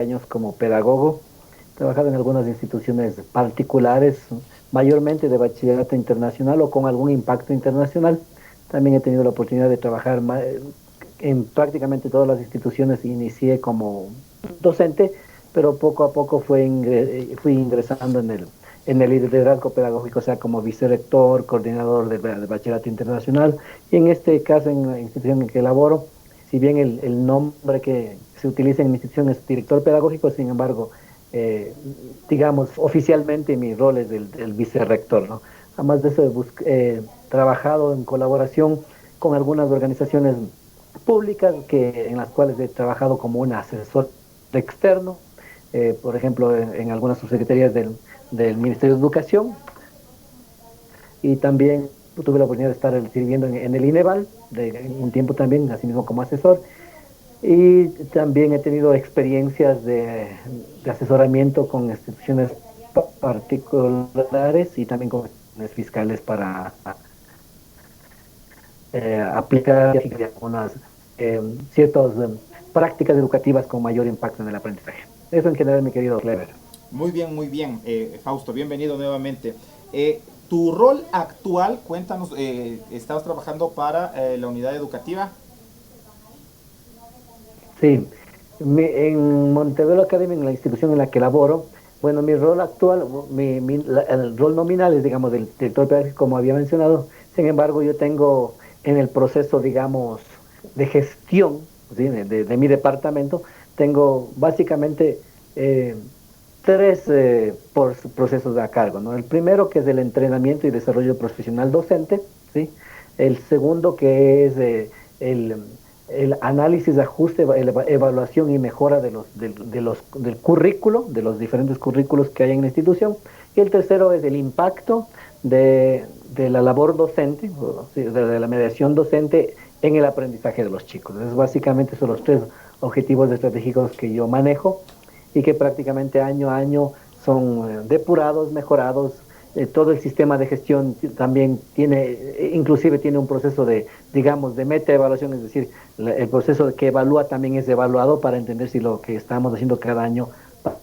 años como pedagogo. He trabajado en algunas instituciones particulares, mayormente de bachillerato internacional o con algún impacto internacional. También he tenido la oportunidad de trabajar en prácticamente todas las instituciones. Inicié como docente, pero poco a poco fui ingresando en el liderazgo pedagógico, o sea, como vicerrector, coordinador de bachillerato internacional. Y en este caso, en la institución en que laboro, si bien el nombre que se utiliza en mi institución es director pedagógico, sin embargo, eh, digamos, oficialmente mi rol es del vicerrector, ¿no? Además de eso, he trabajado en colaboración con algunas organizaciones públicas en las cuales he trabajado como un asesor externo, por ejemplo, en algunas subsecretarías del Ministerio de Educación, y también tuve la oportunidad de estar sirviendo en el INEVAL, en un tiempo también, así mismo como asesor, y también he tenido experiencias de asesoramiento con instituciones particulares y también con instituciones fiscales para aplicar algunas eh, ciertas prácticas educativas con mayor impacto en el aprendizaje. Eso en general, mi querido Clever. Muy bien, Fausto, bienvenido nuevamente. Tu rol actual, cuéntanos, estabas trabajando para la unidad educativa. Sí, en Montevelo Academy, en la institución en la que laboro, bueno, mi rol actual, el rol nominal es, digamos, del director pedagógico, como había mencionado. Sin embargo, yo tengo en el proceso, digamos, de gestión, ¿sí? de mi departamento, tengo básicamente eh, tres procesos a cargo, ¿no? El primero, que es el entrenamiento y desarrollo profesional docente, ¿sí? El segundo, que es el el análisis, ajuste, evaluación y mejora del currículo, de los diferentes currículos que hay en la institución. Y el tercero es el impacto de la labor docente, sí, de la mediación docente en el aprendizaje de los chicos. Es básicamente son los tres objetivos estratégicos que yo manejo y que prácticamente año a año son depurados, mejorados. Todo el sistema de gestión también tiene, inclusive tiene un proceso de, digamos, de meta-evaluación, es decir, el proceso que evalúa también es evaluado para entender si lo que estamos haciendo cada año va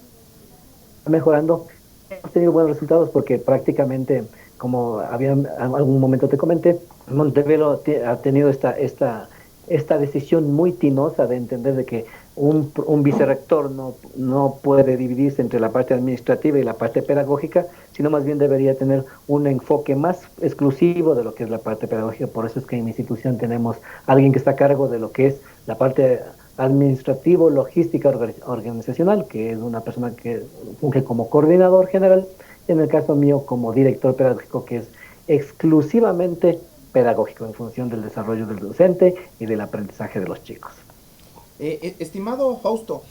mejorando. Hemos tenido buenos resultados porque prácticamente, como había en algún momento te comenté, Montevelo ha tenido esta decisión muy tinosa de entender de que un vicerrector no puede dividirse entre la parte administrativa y la parte pedagógica, sino más bien debería tener un enfoque más exclusivo de lo que es la parte pedagógica. Por eso es que en mi institución tenemos alguien que está a cargo de lo que es la parte administrativo, logística, organizacional, que es una persona que funge como coordinador general, y en el caso mío como director pedagógico, que es exclusivamente pedagógico en función del desarrollo del docente y del aprendizaje de los chicos. Estimado Fausto,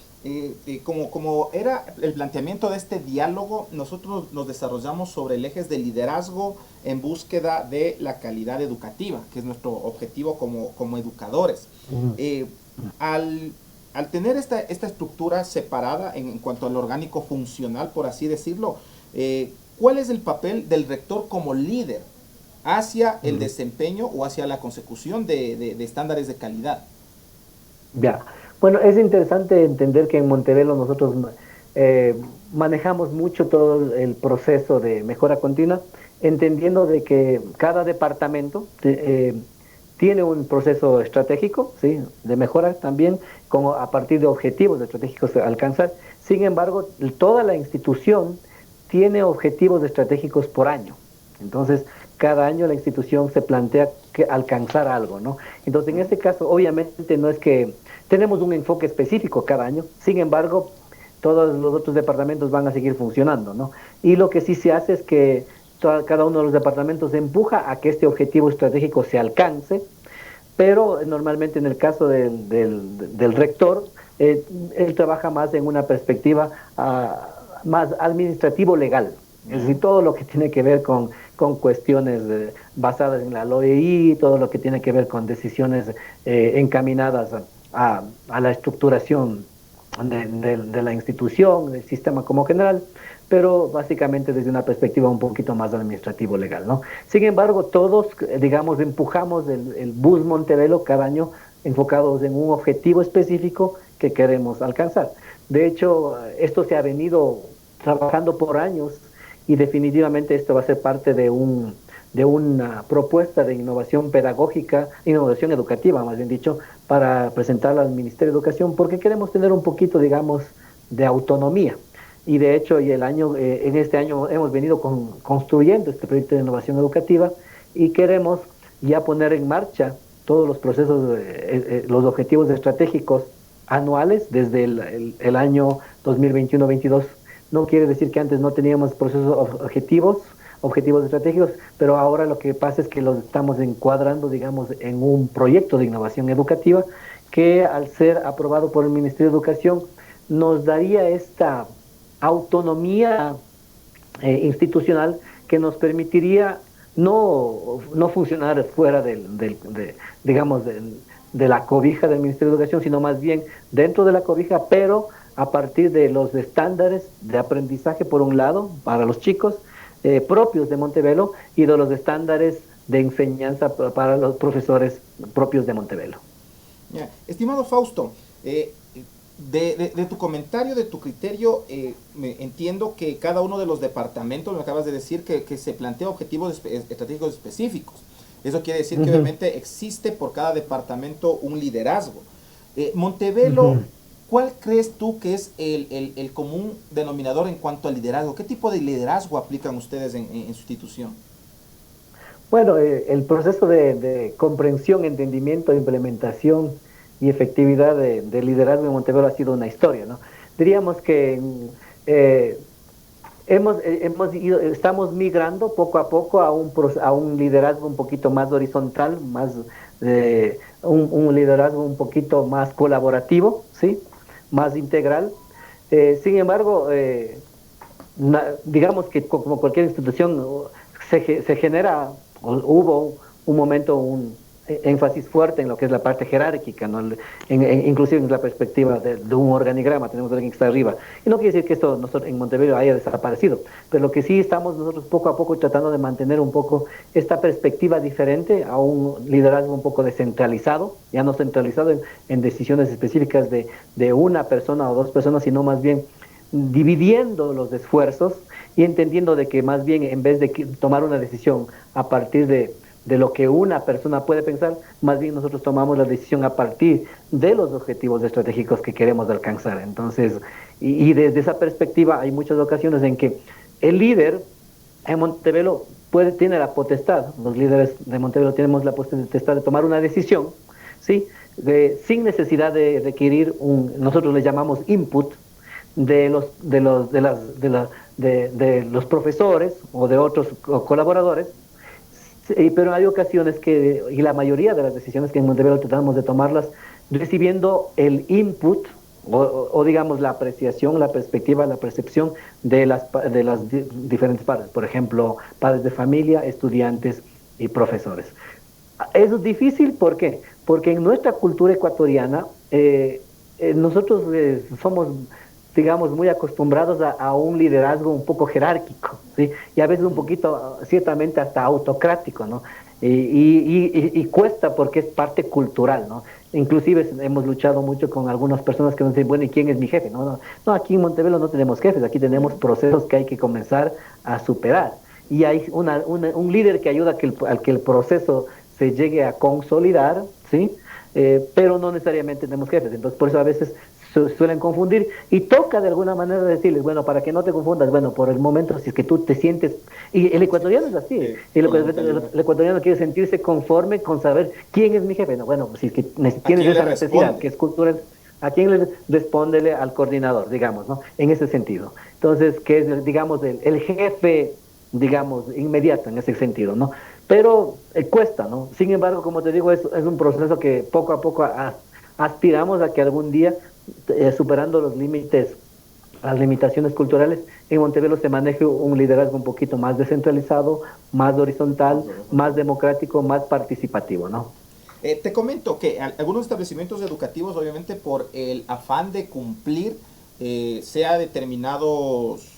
como era el planteamiento de este diálogo, nosotros nos desarrollamos sobre el eje de liderazgo en búsqueda de la calidad educativa, que es nuestro objetivo como educadores. Mm. Eh, al, al tener esta estructura separada en cuanto al orgánico funcional, por así decirlo, ¿cuál es el papel del rector como líder hacia el Mm. desempeño o hacia la consecución de estándares de calidad? Ya. Bueno, es interesante entender que en Montevelo nosotros eh, manejamos mucho todo el proceso de mejora continua, entendiendo de que cada departamento tiene un proceso estratégico, ¿sí? De mejora también, como a partir de objetivos estratégicos a alcanzar. Sin embargo, toda la institución tiene objetivos estratégicos por año. Entonces, cada año la institución se plantea que alcanzar algo, ¿no? Entonces, en este caso, obviamente no es que tenemos un enfoque específico cada año, sin embargo, todos los otros departamentos van a seguir funcionando, ¿no? Y lo que sí se hace es que cada uno de los departamentos empuja a que este objetivo estratégico se alcance, pero normalmente en el caso del rector, él trabaja más en una perspectiva más administrativo-legal, es decir, todo lo que tiene que ver con cuestiones basadas en la LOEI, todo lo que tiene que ver con decisiones encaminadas a la estructuración de la institución, del sistema como general, pero básicamente desde una perspectiva un poquito más administrativo-legal, ¿no? Sin embargo, todos, digamos, empujamos el bus Montevelo cada año enfocados en un objetivo específico que queremos alcanzar. De hecho, esto se ha venido trabajando por años y definitivamente esto va a ser parte de una propuesta de innovación pedagógica, innovación educativa, más bien dicho, para presentarla al Ministerio de Educación, porque queremos tener un poquito, digamos, de autonomía. Y de hecho, en este año hemos venido construyendo este proyecto de innovación educativa y queremos ya poner en marcha todos los procesos, los objetivos estratégicos anuales desde el año 2021-22. No quiere decir que antes no teníamos procesos objetivos estratégicos, pero ahora lo que pasa es que los estamos encuadrando, digamos, en un proyecto de innovación educativa que al ser aprobado por el Ministerio de Educación nos daría esta autonomía institucional que nos permitiría no funcionar fuera digamos, de la cobija del Ministerio de Educación, sino más bien dentro de la cobija, pero a partir de los estándares de aprendizaje, por un lado, para los chicos propios de Montevelo y de los estándares de enseñanza para los profesores propios de Montevelo. Ya. Estimado Fausto, de tu comentario, de tu criterio, entiendo que cada uno de los departamentos, me acabas de decir que se plantea objetivos estratégicos específicos. Eso quiere decir que obviamente existe por cada departamento un liderazgo. Montevelo, ¿cuál crees tú que es el común denominador en cuanto al liderazgo? ¿Qué tipo de liderazgo aplican ustedes en su institución? Bueno, el proceso de comprensión, entendimiento, implementación y efectividad de liderazgo en Montevelo ha sido una historia, ¿no? Diríamos que eh, estamos migrando poco a poco a un liderazgo un poquito más horizontal, un liderazgo un poquito más colaborativo, ¿sí? Más integral. Sin embargo, digamos que como cualquier institución se genera, hubo un momento, un énfasis fuerte en lo que es la parte jerárquica, ¿no? Inclusive en la perspectiva de un organigrama, tenemos alguien que está arriba. Y no quiere decir que esto nosotros, en Montevideo haya desaparecido, pero lo que sí estamos nosotros poco a poco tratando de mantener un poco esta perspectiva diferente a un liderazgo un poco descentralizado, ya no centralizado en decisiones específicas de una persona o dos personas, sino más bien dividiendo los esfuerzos y entendiendo de que más bien en vez de tomar una decisión a partir de lo que una persona puede pensar, más bien nosotros tomamos la decisión a partir de los objetivos estratégicos que queremos alcanzar. Entonces, y desde esa perspectiva hay muchas ocasiones en que el líder en Montevelo tiene la potestad, los líderes de Montevelo tenemos la potestad de tomar una decisión, ¿sí? Sin necesidad de requerir nosotros le llamamos input, de los profesores o de otros colaboradores. Sí, pero hay ocasiones y la mayoría de las decisiones que en Montevelo tratamos de tomarlas recibiendo el input o digamos la apreciación, la perspectiva, la percepción de las diferentes partes, por ejemplo, padres de familia, estudiantes y profesores. Es difícil, ¿por qué? Porque en nuestra cultura ecuatoriana nosotros somos, digamos, muy acostumbrados a un liderazgo un poco jerárquico, ¿sí? Y a veces un poquito, ciertamente, hasta autocrático, ¿no? Y cuesta porque es parte cultural, ¿no? Inclusive hemos luchado mucho con algunas personas que nos dicen, bueno, ¿y quién es mi jefe? No, aquí en Montevelo no tenemos jefes, aquí tenemos procesos que hay que comenzar a superar. Y hay un líder que ayuda a que el proceso se llegue a consolidar, ¿sí? Pero no necesariamente tenemos jefes. Entonces, por eso a veces suelen confundir y toca de alguna manera decirles, bueno, para que no te confundas, bueno, por el momento, si es que tú te sientes, y el ecuatoriano es así, el ecuatoriano quiere sentirse conforme con saber quién es mi jefe, no, bueno, si es que tienes esa necesidad, que es cultural, ¿a quién le respóndele? Al coordinador, digamos, ¿no? En ese sentido. Entonces, que es, digamos, el jefe, digamos, inmediato en ese sentido, ¿no? Pero cuesta, ¿no? Sin embargo, como te digo, es un proceso que poco a poco aspiramos a que algún día, superando los límites, las limitaciones culturales, en Montevelo se maneje un liderazgo un poquito más descentralizado, más horizontal, más democrático, más participativo, ¿no? Te comento que algunos establecimientos educativos, obviamente por el afán de cumplir, sea determinados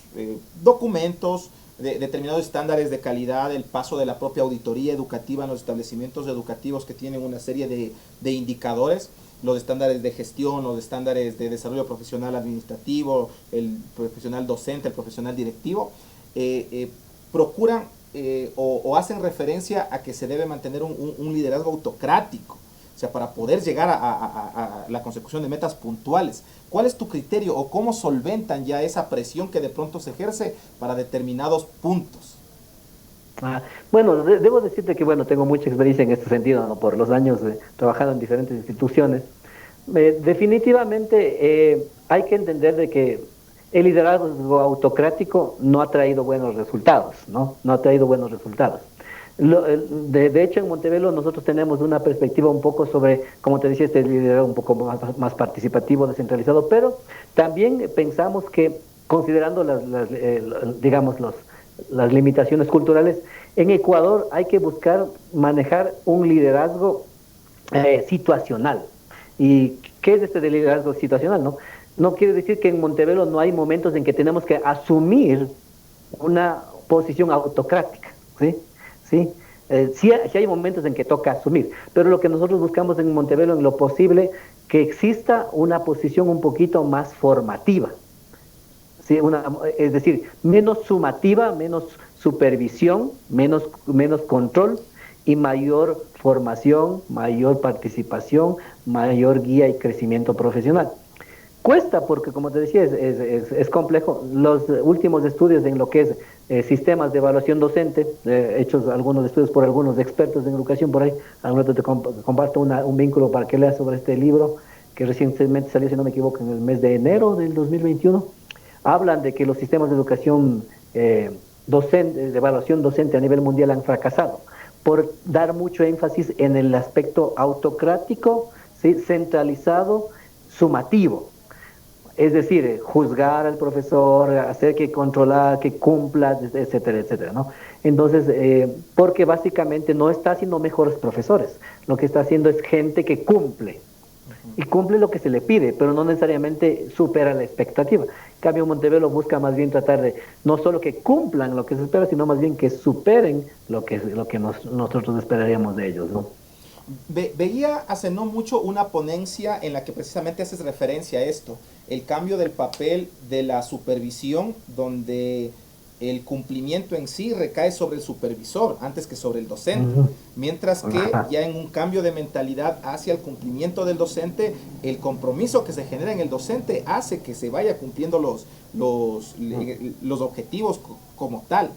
documentos, determinados estándares de calidad, el paso de la propia auditoría educativa en los establecimientos educativos que tienen una serie de indicadores, los estándares de gestión, los estándares de desarrollo profesional administrativo, el profesional docente, el profesional directivo, procuran o hacen referencia a que se debe mantener un liderazgo autocrático, o sea, para poder llegar a la consecución de metas puntuales. ¿Cuál es tu criterio o cómo solventan ya esa presión que de pronto se ejerce para determinados puntos? Bueno, debo decirte que bueno, tengo mucha experiencia en este sentido, ¿no? Por los años trabajando en diferentes instituciones. Definitivamente hay que entender de que el liderazgo autocrático no ha traído buenos resultados, ¿no? No ha traído buenos resultados. De hecho, en Montevelo nosotros tenemos una perspectiva un poco sobre, como te decía, este liderazgo un poco más participativo, descentralizado, pero también pensamos que, considerando digamos, las limitaciones culturales, en Ecuador hay que buscar manejar un liderazgo situacional. ¿Y qué es este de liderazgo situacional? No quiere decir que en Montevelo no hay momentos en que tenemos que asumir una posición autocrática, ¿sí? ¿Sí? Sí hay momentos en que toca asumir, pero lo que nosotros buscamos en Montevelo, en lo posible, que exista una posición un poquito más formativa, ¿sí? Es decir, menos sumativa, menos supervisión, menos control y mayor formación, mayor participación, mayor guía y crecimiento profesional. Cuesta porque, como te decía, es complejo. Los últimos estudios en lo que es sistemas de evaluación docente, hechos algunos estudios por algunos expertos en educación, por ahí, al rato te comparto un vínculo para que leas sobre este libro, que recientemente salió, si no me equivoco, en el mes de enero del 2021. Hablan de que los sistemas de educación docente, de evaluación docente a nivel mundial han fracasado por dar mucho énfasis en el aspecto autocrático, ¿sí? Centralizado, sumativo. Es decir, juzgar al profesor, hacer que controlar, que cumpla, etcétera, etcétera, ¿no? Entonces, porque básicamente no está haciendo mejores profesores, lo que está haciendo es gente que cumple, y cumple lo que se le pide, pero no necesariamente supera la expectativa. En cambio, Montevelo busca más bien tratar de no solo que cumplan lo que se espera, sino más bien que superen lo que nosotros esperaríamos de ellos, ¿no? Veía hace no mucho una ponencia en la que precisamente haces referencia a esto, el cambio del papel de la supervisión, donde el cumplimiento en sí recae sobre el supervisor antes que sobre el docente, mientras que ya en un cambio de mentalidad hacia el cumplimiento del docente, el compromiso que se genera en el docente hace que se vaya cumpliendo los objetivos como tal.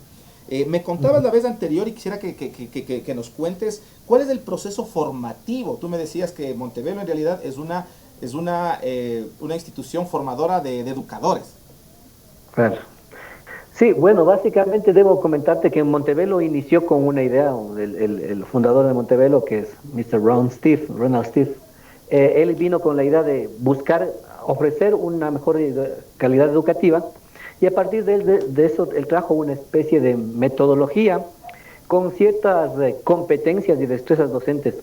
Me contabas la vez anterior y quisiera que nos cuentes cuál es el proceso formativo. Tú me decías que Montevelo en realidad es una institución formadora de educadores. Claro. Sí, bueno, básicamente debo comentarte que Montevelo inició con una idea, el fundador de Montevelo, que es Mr. Ronald Steve, él vino con la idea de buscar ofrecer una mejor calidad educativa, y a partir de eso él trajo una especie de metodología con ciertas competencias y destrezas docentes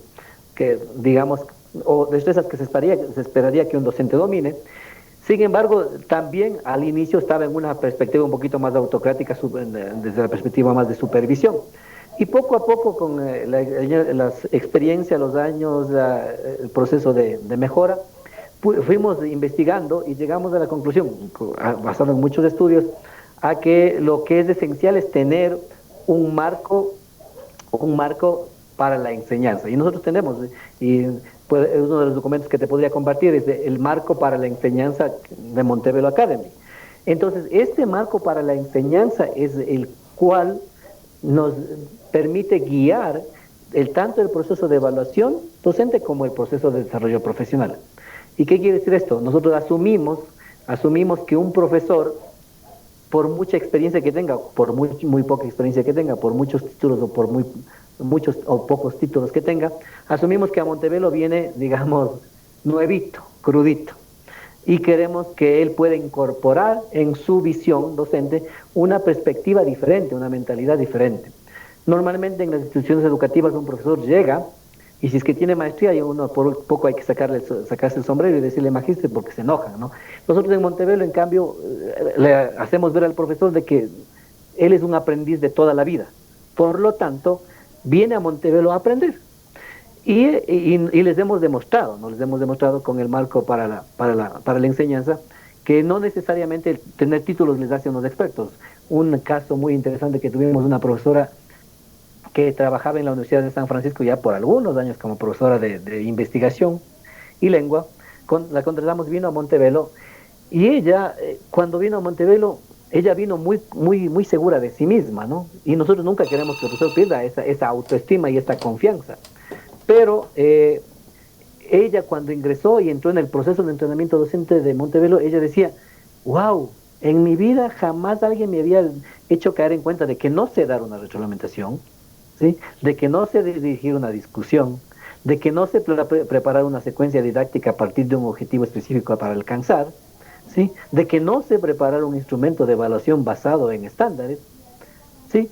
que, digamos, o destrezas que se esperaría que un docente domine. Sin embargo, también al inicio estaba en una perspectiva un poquito más autocrática, desde la perspectiva más de supervisión. Y poco a poco, con las experiencias, los años, el proceso de mejora, fuimos investigando y llegamos a la conclusión, basado en muchos estudios, a que lo que es esencial es tener un marco para la enseñanza. Y nosotros tenemos, y pues, uno de los documentos que te podría compartir es el marco para la enseñanza de Montevelo Academy. Entonces, este marco para la enseñanza es el cual nos permite guiar tanto el proceso de evaluación docente como el proceso de desarrollo profesional. ¿Y qué quiere decir esto? Nosotros asumimos que un profesor, por mucha experiencia que tenga, por muy poca experiencia que tenga, por muchos títulos o por muchos o pocos títulos que tenga, asumimos que a Montevelo viene, digamos, nuevito, crudito, y queremos que él pueda incorporar en su visión docente una perspectiva diferente, una mentalidad diferente. Normalmente en las instituciones educativas un profesor llega, y si es que tiene maestría, y uno por poco hay que sacarse el sombrero y decirle magíster porque se enojan, ¿no? Nosotros en Montevelo, en cambio, le hacemos ver al profesor de que él es un aprendiz de toda la vida. Por lo tanto, viene a Montevelo a aprender. Y les hemos demostrado, ¿no? Les hemos demostrado con el marco para la enseñanza que no necesariamente tener títulos les hace unos expertos. Un caso muy interesante que tuvimos una profesora que trabajaba en la Universidad de San Francisco ya por algunos años como profesora de investigación y lengua, la contratamos, vino a Montevelo y ella, cuando vino a Montevelo, ella vino muy segura de sí misma, ¿no? Y nosotros nunca queremos que el profesor pierda esa autoestima y esta confianza. Pero ella cuando ingresó y entró en el proceso de entrenamiento docente de Montevelo, ella decía, wow, en mi vida jamás alguien me había hecho caer en cuenta de que no sé dar una retroalimentación, ¿sí? De que no sé dirigir una discusión, de que no sé preparar una secuencia didáctica a partir de un objetivo específico para alcanzar, ¿sí? De que no sé preparar un instrumento de evaluación basado en estándares, ¿sí?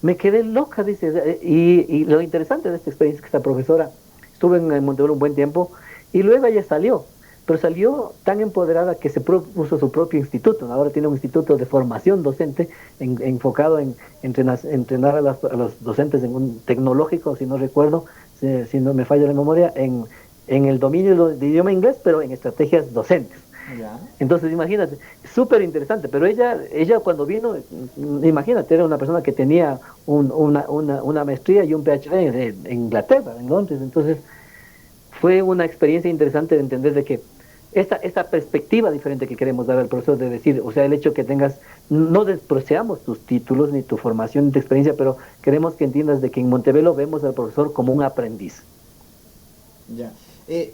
Me quedé loca, dice, y lo interesante de esta experiencia es que esta profesora estuvo en Monteverde un buen tiempo y luego ella salió, pero salió tan empoderada que se propuso su propio instituto, ¿no? Ahora tiene un instituto de formación docente enfocado en entrenar a los docentes en un tecnológico, si no recuerdo, si no me falla la memoria, en el dominio de idioma inglés, pero en estrategias docentes. Ya. Entonces, imagínate, súper interesante, pero ella cuando vino, imagínate, era una persona que tenía una maestría y un PhD en Inglaterra, en Londres, entonces fue una experiencia interesante de entender de que esta perspectiva diferente que queremos dar al profesor, de decir, o sea, el hecho que tengas, no despreciamos tus títulos, ni tu formación, ni tu experiencia, pero queremos que entiendas de que en Montevelo vemos al profesor como un aprendiz. Ya.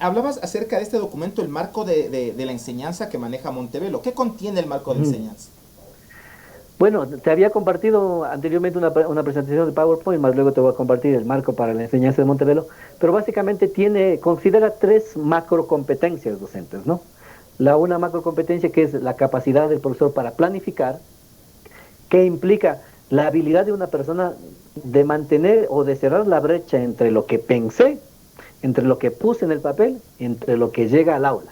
Hablabas acerca de este documento, el marco de la enseñanza que maneja Montevelo. ¿Qué contiene el marco de enseñanza? Bueno, te había compartido anteriormente una presentación de PowerPoint, más luego te voy a compartir el marco para la enseñanza de Montevelo, pero básicamente considera 3 macrocompetencias docentes, ¿no? Una macrocompetencia que es la capacidad del profesor para planificar, que implica la habilidad de una persona de mantener o de cerrar la brecha entre lo que pensé, entre lo que puse en el papel, entre lo que llega al aula.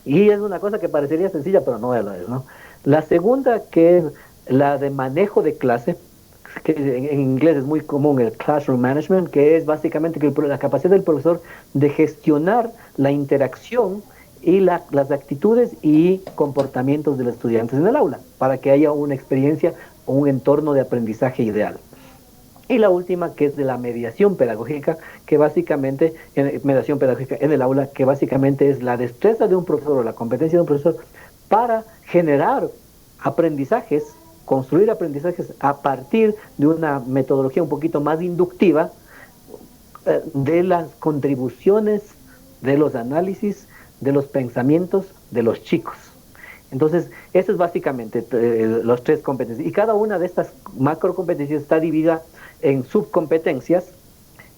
Y es una cosa que parecería sencilla, pero no lo es, ¿no? La segunda, que es la de manejo de clase, que en inglés es muy común el classroom management, que es básicamente la capacidad del profesor de gestionar la interacción y las actitudes y comportamientos de los estudiantes en el aula, para que haya una experiencia o un entorno de aprendizaje ideal. Y la última, que es de la mediación pedagógica, que básicamente, mediación pedagógica en el aula, que básicamente es la destreza de un profesor o la competencia de un profesor para generar aprendizajes, construir aprendizajes a partir de una metodología un poquito más inductiva de las contribuciones, de los análisis, de los pensamientos de los chicos. Entonces, eso es básicamente los 3 competencias. Y cada una de estas macro competencias está dividida en subcompetencias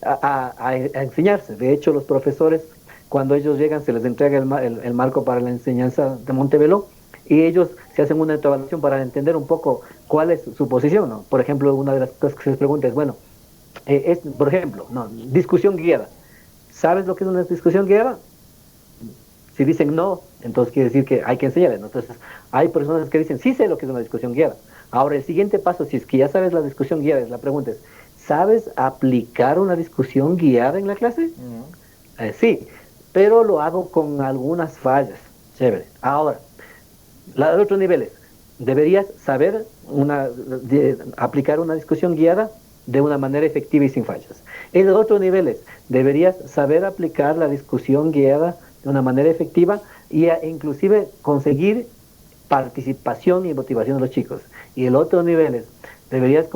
a enseñarse. De hecho, los profesores, cuando ellos llegan, se les entrega el marco para la enseñanza de Montevelo y ellos se hacen una evaluación para entender un poco cuál es su posición, ¿no? Por ejemplo, una de las cosas que se les pregunta es, bueno, por ejemplo, no, discusión guiada. ¿Sabes lo que es una discusión guiada? Si dicen no, entonces quiere decir que hay que enseñarles, ¿no? Entonces, hay personas que dicen, sí sé lo que es una discusión guiada. Ahora, el siguiente paso, si es que ya sabes la discusión guiada, la pregunta es, ¿sabes aplicar una discusión guiada en la clase? Sí, pero lo hago con algunas fallas. Chévere. Ahora, los otros niveles. Deberías saber aplicar una discusión guiada de una manera efectiva y sin fallas. En los otros niveles, deberías saber aplicar la discusión guiada de una manera efectiva e inclusive conseguir participación y motivación de los chicos. Y el otro nivel es, deberías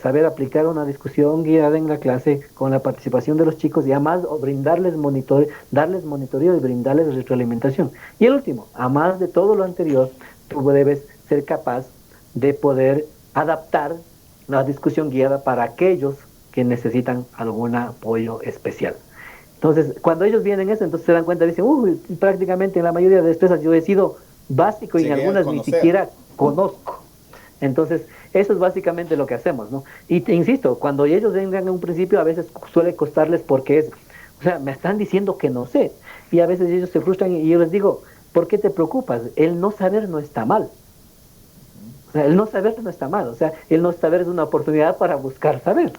saber aplicar una discusión guiada en la clase con la participación de los chicos y además darles monitoreo y brindarles retroalimentación. Y el último, además de todo lo anterior, tú debes ser capaz de poder adaptar la discusión guiada para aquellos que necesitan algún apoyo especial. Entonces, cuando ellos vienen eso, entonces se dan cuenta y dicen, prácticamente en la mayoría de destrezas yo he sido básico y en algunas ni siquiera conozco. Entonces, eso es básicamente lo que hacemos, ¿no? Y te insisto, cuando ellos vengan en un principio, a veces suele costarles porque o sea, me están diciendo que no sé. Y a veces ellos se frustran y yo les digo, ¿por qué te preocupas? El no saber no está mal. O sea, el no saber no está mal. O sea, el no saber es una oportunidad para buscar saber.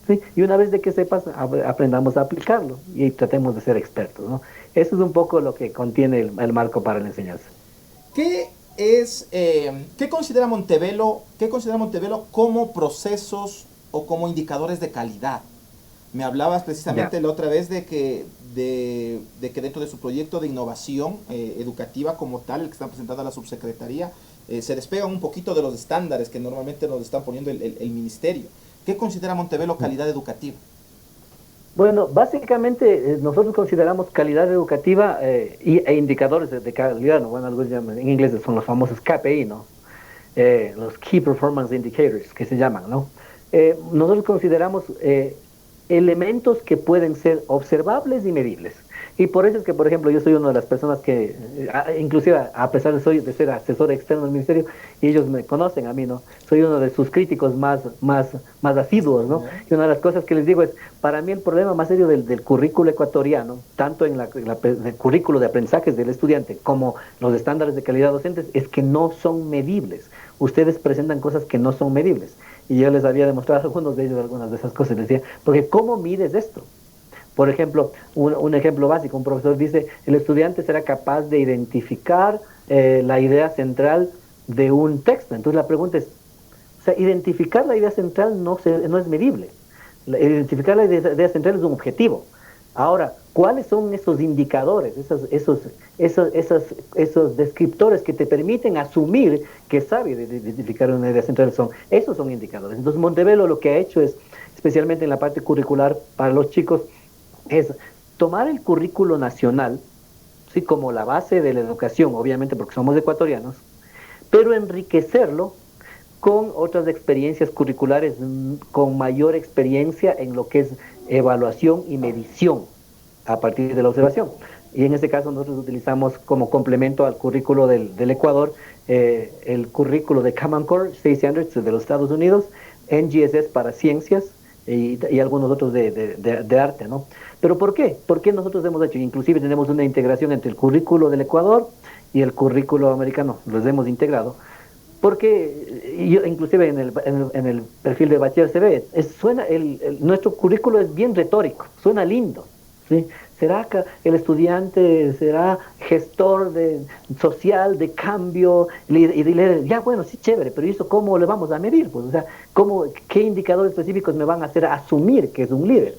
¿sí? Y una vez de que sepas, aprendamos a aplicarlo y tratemos de ser expertos, ¿no? Eso es un poco lo que contiene el marco para la enseñanza. Qué considera Montevelo como procesos o como indicadores de calidad? Me hablabas Ya. precisamente la otra vez de que dentro de su proyecto de innovación educativa como tal, el que están presentando a la subsecretaría, se despegan un poquito de los estándares que normalmente nos están poniendo el ministerio. ¿Qué considera Montevelo calidad educativa? Bueno, básicamente nosotros consideramos calidad educativa e indicadores de calidad, ¿no? Bueno, algunos llaman, en inglés son los famosos KPI, ¿no? Los Key Performance Indicators, que se llaman, ¿no? Nosotros consideramos elementos que pueden ser observables y medibles. Y por eso es que, por ejemplo, yo soy una de las personas que, inclusive a pesar de ser asesor externo del ministerio, y ellos me conocen a mí, ¿no? Soy uno de sus críticos más asiduos, ¿no? ¿Ya? Y una de las cosas que les digo es, para mí el problema más serio del currículo ecuatoriano, tanto en el currículo de aprendizajes del estudiante como los estándares de calidad docentes, es que no son medibles. Ustedes presentan cosas que no son medibles. Y yo les había demostrado a algunos de ellos algunas de esas cosas. Les decía, porque ¿cómo mides esto? Por ejemplo, un ejemplo básico, un profesor dice, el estudiante será capaz de identificar la idea central de un texto. Entonces la pregunta es, o sea, identificar la idea central no es medible. Identificar la idea central es un objetivo. Ahora, ¿cuáles son esos indicadores, esos descriptores que te permiten asumir que sabe identificar una idea central? Esos son indicadores. Entonces, Montevelo lo que ha hecho es, especialmente en la parte curricular para los chicos, es tomar el currículo nacional, ¿sí? Como la base de la educación, obviamente porque somos ecuatorianos, pero enriquecerlo con otras experiencias curriculares, con mayor experiencia en lo que es evaluación y medición a partir de la observación. Y en este caso nosotros utilizamos como complemento al currículo del Ecuador el currículo de Common Core 600 de los Estados Unidos, NGSS para ciencias y algunos otros de arte, ¿no? ¿Pero por qué? ¿Por qué nosotros hemos hecho? Inclusive tenemos una integración entre el currículo del Ecuador y el currículo americano, los hemos integrado porque yo, inclusive en el perfil de bachiller se ve, nuestro currículo es bien retórico, suena lindo, ¿sí? ¿Será que el estudiante será gestor social de cambio? Ya, bueno, sí, chévere, pero ¿y eso cómo le vamos a medir? Pues, o sea, ¿qué indicadores específicos me van a hacer asumir que es un líder?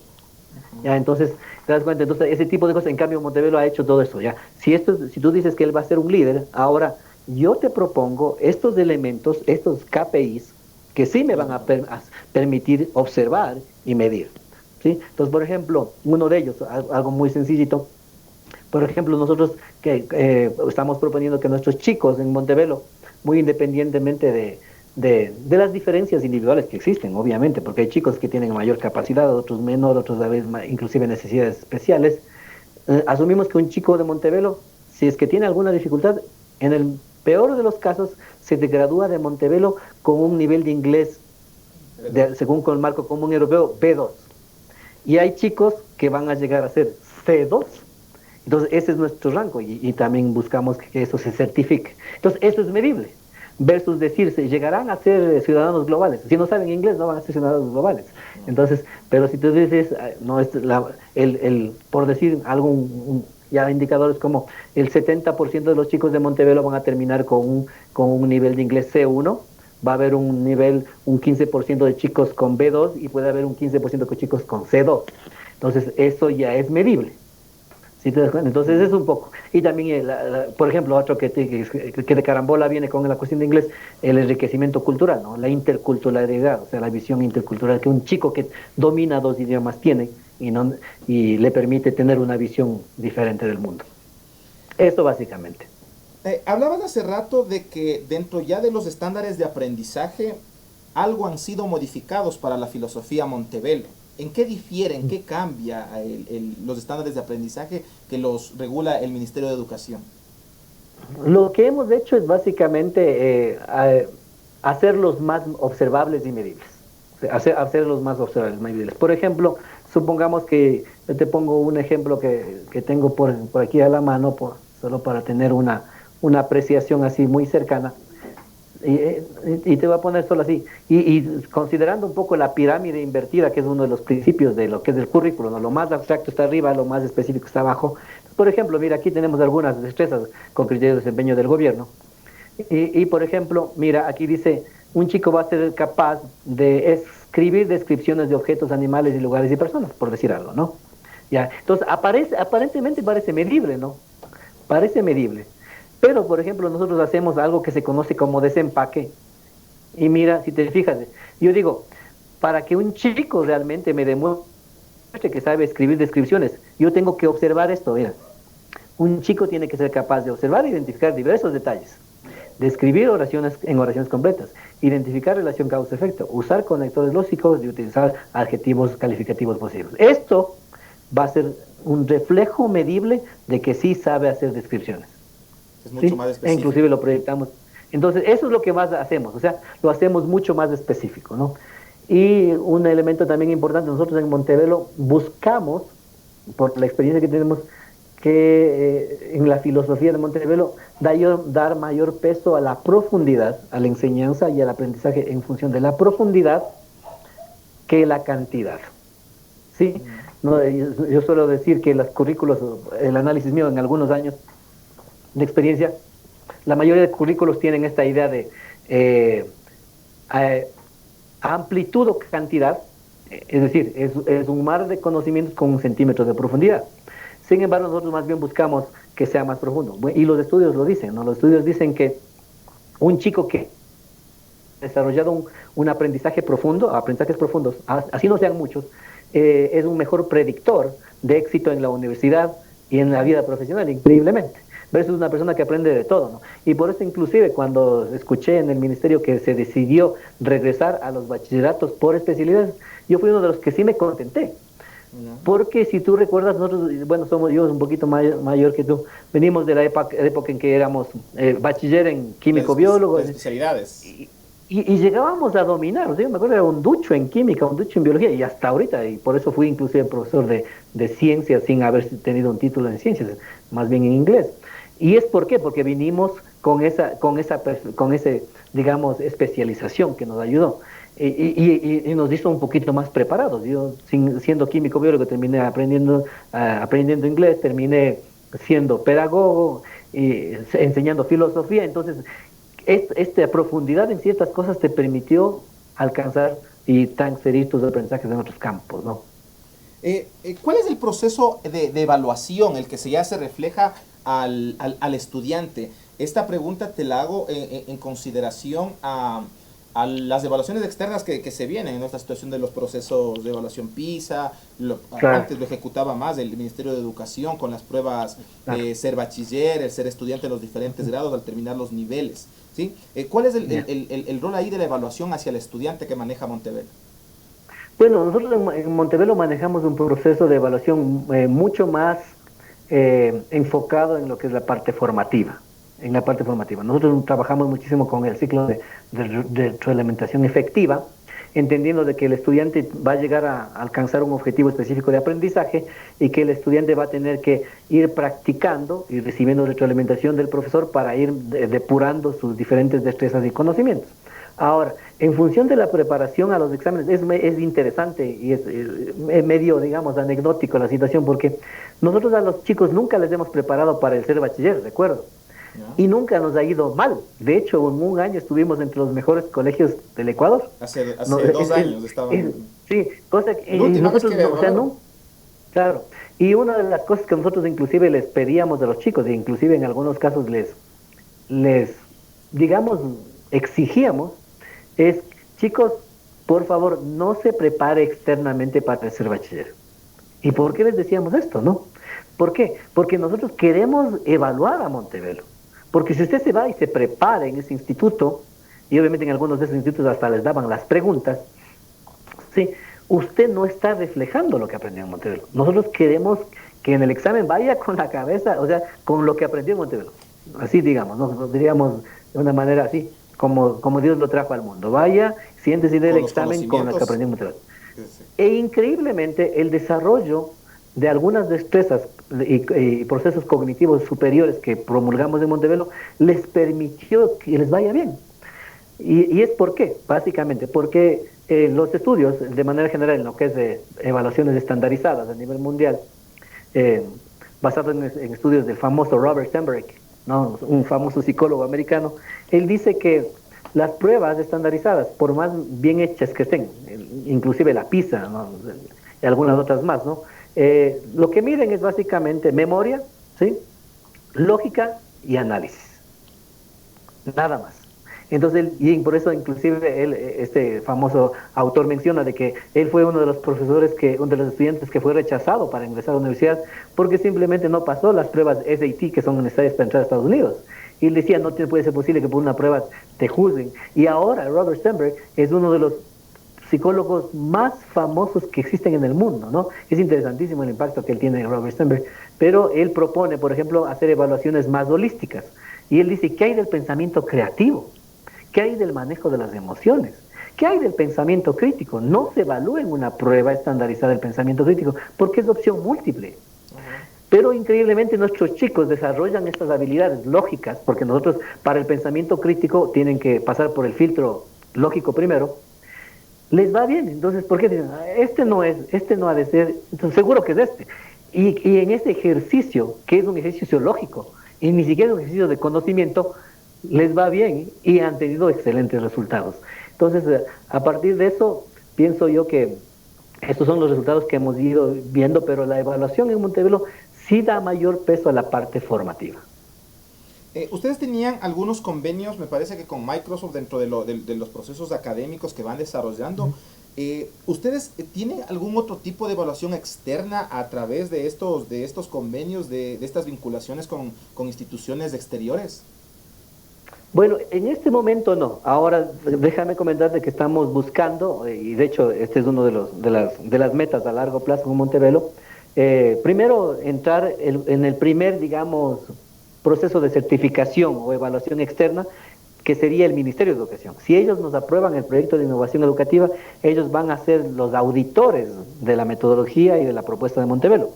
Ya, entonces, te das cuenta, entonces ese tipo de cosas, en cambio Montevelo ha hecho todo eso, ya. Si tú dices que él va a ser un líder, ahora yo te propongo estos elementos, estos KPIs, que sí me van a permitir observar y medir, ¿sí? Entonces, por ejemplo, uno de ellos, algo muy sencillito, por ejemplo, nosotros que estamos proponiendo que nuestros chicos en Montevelo, muy independientemente de las diferencias individuales que existen, obviamente, porque hay chicos que tienen mayor capacidad, otros menor, otros a veces inclusive necesidades especiales. Asumimos que un chico de Montevelo, si es que tiene alguna dificultad, en el peor de los casos, se gradúa de Montevelo con un nivel de inglés, según con el marco común europeo, B2. Y hay chicos que van a llegar a ser C2. Entonces, ese es nuestro rango y también buscamos que eso se certifique. Entonces, eso es medible. Versus decirse, llegarán a ser ciudadanos globales. Si no saben inglés, no van a ser ciudadanos globales. Entonces, pero si tú dices, no es por decir algo, ya indicadores como el 70% de los chicos de Montevelo van a terminar con un nivel de inglés C1, va a haber un 15% de chicos con B2 y puede haber un 15% de chicos con C2. Entonces, eso ya es medible. ¿Sí te das cuenta? Entonces es un poco. Y también, por ejemplo, otro que de carambola viene con la cuestión de inglés, el enriquecimiento cultural, ¿no? La interculturalidad, o sea, la visión intercultural que un chico que domina dos idiomas tiene y le permite tener una visión diferente del mundo. Esto básicamente. Hablabas hace rato de que dentro ya de los estándares de aprendizaje, algo han sido modificados para la filosofía Montevelo. ¿En qué difiere, en qué cambia los estándares de aprendizaje que los regula el Ministerio de Educación? Lo que hemos hecho es básicamente hacerlos más observables y medibles. Hacerlos más observables y medibles. Por ejemplo, supongamos que yo te pongo un ejemplo que tengo por aquí a la mano, solo para tener una apreciación así muy cercana. y te voy a poner solo así, y considerando un poco la pirámide invertida, que es uno de los principios de lo que es el currículo, ¿no? Lo más abstracto está arriba, lo más específico está abajo. Por ejemplo, mira, aquí tenemos algunas destrezas con criterio de desempeño del gobierno. Por ejemplo, mira, aquí dice, un chico va a ser capaz de escribir descripciones de objetos, animales y lugares y personas, por decir algo, ¿no? Ya, entonces, aparentemente parece medible, ¿no? Parece medible. Pero, por ejemplo, nosotros hacemos algo que se conoce como desempaque. Y mira, si te fijas, yo digo, para que un chico realmente me demuestre que sabe escribir descripciones, yo tengo que observar esto, mira. Un chico tiene que ser capaz de observar e identificar diversos detalles, describir oraciones en oraciones completas, identificar relación causa-efecto, usar conectores lógicos y utilizar adjetivos calificativos posibles. Esto va a ser un reflejo medible de que sí sabe hacer descripciones. Es mucho ¿Sí? más E específico. inclusive lo proyectamos. Entonces, eso es lo que más hacemos, o sea, lo hacemos mucho más específico, ¿no? Y un elemento también importante, nosotros en Montevelo buscamos, por la experiencia que tenemos, que en la filosofía de Montevelo dar mayor peso a la profundidad, a la enseñanza y al aprendizaje en función de la profundidad que la cantidad. ¿Sí? No, yo suelo decir que los currículos, el análisis mío en algunos años de experiencia, la mayoría de currículos tienen esta idea de eh, eh, amplitud o cantidad, es decir, es un mar de conocimientos con un centímetro de profundidad. Sin embargo, nosotros más bien buscamos que sea más profundo. Y los estudios lo dicen, ¿no? Los estudios dicen que un chico que ha desarrollado un aprendizaje profundo, aprendizajes profundos, así no sean muchos, es un mejor predictor de éxito en la universidad y en la vida profesional, increíblemente. Versus una persona que aprende de todo, ¿no? Y por eso inclusive cuando escuché en el ministerio que se decidió regresar a los bachilleratos por especialidades, yo fui uno de los que sí me contenté. Porque si tú recuerdas, nosotros, bueno, somos yo un poquito mayor que tú, venimos de la época en que éramos bachiller en químico biólogo, Las especialidades. y llegábamos a dominar. O sea, yo me acuerdo era un ducho en química, un ducho en biología, y hasta ahorita, y por eso fui inclusive profesor de ciencias sin haber tenido un título en ciencias, más bien en inglés. ¿Y es por qué? Porque vinimos con ese, digamos, especialización que nos ayudó. Y nos hizo un poquito más preparados. Yo, siendo químico biólogo, terminé aprendiendo inglés, terminé siendo pedagogo y enseñando filosofía. Entonces, esta profundidad en ciertas cosas te permitió alcanzar y transferir tus aprendizajes en otros campos, ¿no? ¿Cuál es el proceso de evaluación, el que ya se refleja al estudiante? Esta pregunta te la hago en consideración a las evaluaciones externas que se vienen en esta situación de los procesos de evaluación PISA. Claro, Antes lo ejecutaba más el Ministerio de Educación con las pruebas claro. de ser bachiller, el ser estudiante en los diferentes grados al terminar los niveles. ¿Sí? ¿Cuál es el rol ahí de la evaluación hacia el estudiante que maneja Montevelo? Bueno, nosotros en Montevelo manejamos un proceso de evaluación mucho más enfocado en lo que es la parte formativa. En la parte formativa. Nosotros trabajamos muchísimo con el ciclo de retroalimentación efectiva, entendiendo de que el estudiante va a llegar a alcanzar un objetivo específico de aprendizaje y que el estudiante va a tener que ir practicando y recibiendo retroalimentación del profesor para ir depurando sus diferentes destrezas y conocimientos. Ahora, en función de la preparación a los exámenes, es interesante y es medio, digamos, anecdótico la situación, porque nosotros a los chicos nunca les hemos preparado para el ser bachiller, recuerdo, ¿Ya? y nunca nos ha ido mal. De hecho, en un año estuvimos entre los mejores colegios del Ecuador. No, Hace 2 años estaban. sí, cosa que La última vez nosotros, que no, o sea, evaluaron. no, claro. Y una de las cosas que nosotros inclusive les pedíamos a los chicos, e inclusive en algunos casos les digamos, exigíamos, es, chicos, por favor, no se prepare externamente para ser bachiller. ¿Y por qué les decíamos esto, no? ¿Por qué? Porque nosotros queremos evaluar a Montevelo. Porque si usted se va y se prepara en ese instituto, y obviamente en algunos de esos institutos hasta les daban las preguntas, ¿sí? Usted no está reflejando lo que aprendió en Montevelo. Nosotros queremos que en el examen vaya con la cabeza, o sea, con lo que aprendió en Montevelo. Así digamos, ¿no? Diríamos de una manera así, como Dios lo trajo al mundo. Vaya, siéntese y dé el Con los examen con lo que conocimientos. aprendió en Montevelo. Sí, sí. E increíblemente el desarrollo de algunas destrezas y procesos cognitivos superiores que promulgamos en Montevelo les permitió que les vaya bien. Y es por qué, básicamente, porque los estudios, de manera general, en lo que es de evaluaciones estandarizadas a nivel mundial, eh, basados en estudios del famoso Robert Stenberg, ¿no? Un famoso psicólogo americano, él dice que las pruebas estandarizadas, por más bien hechas que estén, inclusive la PISA, ¿no? Y algunas otras más, ¿no? Lo que miden es básicamente memoria, ¿sí? Lógica y análisis, nada más. Entonces, y por eso inclusive él, este famoso autor menciona de que él fue uno de los profesores, uno de los estudiantes que fue rechazado para ingresar a la universidad porque simplemente no pasó las pruebas SAT que son necesarias para entrar a Estados Unidos. Y él decía, no puede ser posible que por una prueba te juzguen. Y ahora Robert Stenberg es uno de los psicólogos más famosos que existen en el mundo, ¿no? Es interesantísimo el impacto que él tiene en Robert Stenberg, pero él propone, por ejemplo, hacer evaluaciones más holísticas. Y él dice, ¿qué hay del pensamiento creativo? ¿Qué hay del manejo de las emociones? ¿Qué hay del pensamiento crítico? No se evalúa en una prueba estandarizada el pensamiento crítico, porque es de opción múltiple. Pero increíblemente nuestros chicos desarrollan estas habilidades lógicas, porque nosotros para el pensamiento crítico tienen que pasar por el filtro lógico primero, les va bien. Entonces, ¿por qué dicen, este no ha de ser? Entonces, seguro que es este. Y en ese ejercicio, que es un ejercicio lógico, y ni siquiera un ejercicio de conocimiento, les va bien y han tenido excelentes resultados. Entonces, a partir de eso, pienso yo que estos son los resultados que hemos ido viendo, pero la evaluación en Montevelo sí da mayor peso a la parte formativa. Ustedes tenían algunos convenios, me parece que con Microsoft dentro de los procesos académicos que van desarrollando. ¿Ustedes tienen algún otro tipo de evaluación externa a través de estos convenios, de estas vinculaciones con instituciones exteriores? Bueno, en este momento no. Ahora déjame comentarte que estamos buscando, y de hecho este es uno de las metas a largo plazo con Montevelo, primero entrar en el primer, digamos, proceso de certificación o evaluación externa, que sería el Ministerio de Educación. Si ellos nos aprueban el proyecto de innovación educativa, ellos van a ser los auditores de la metodología y de la propuesta de Montevelo.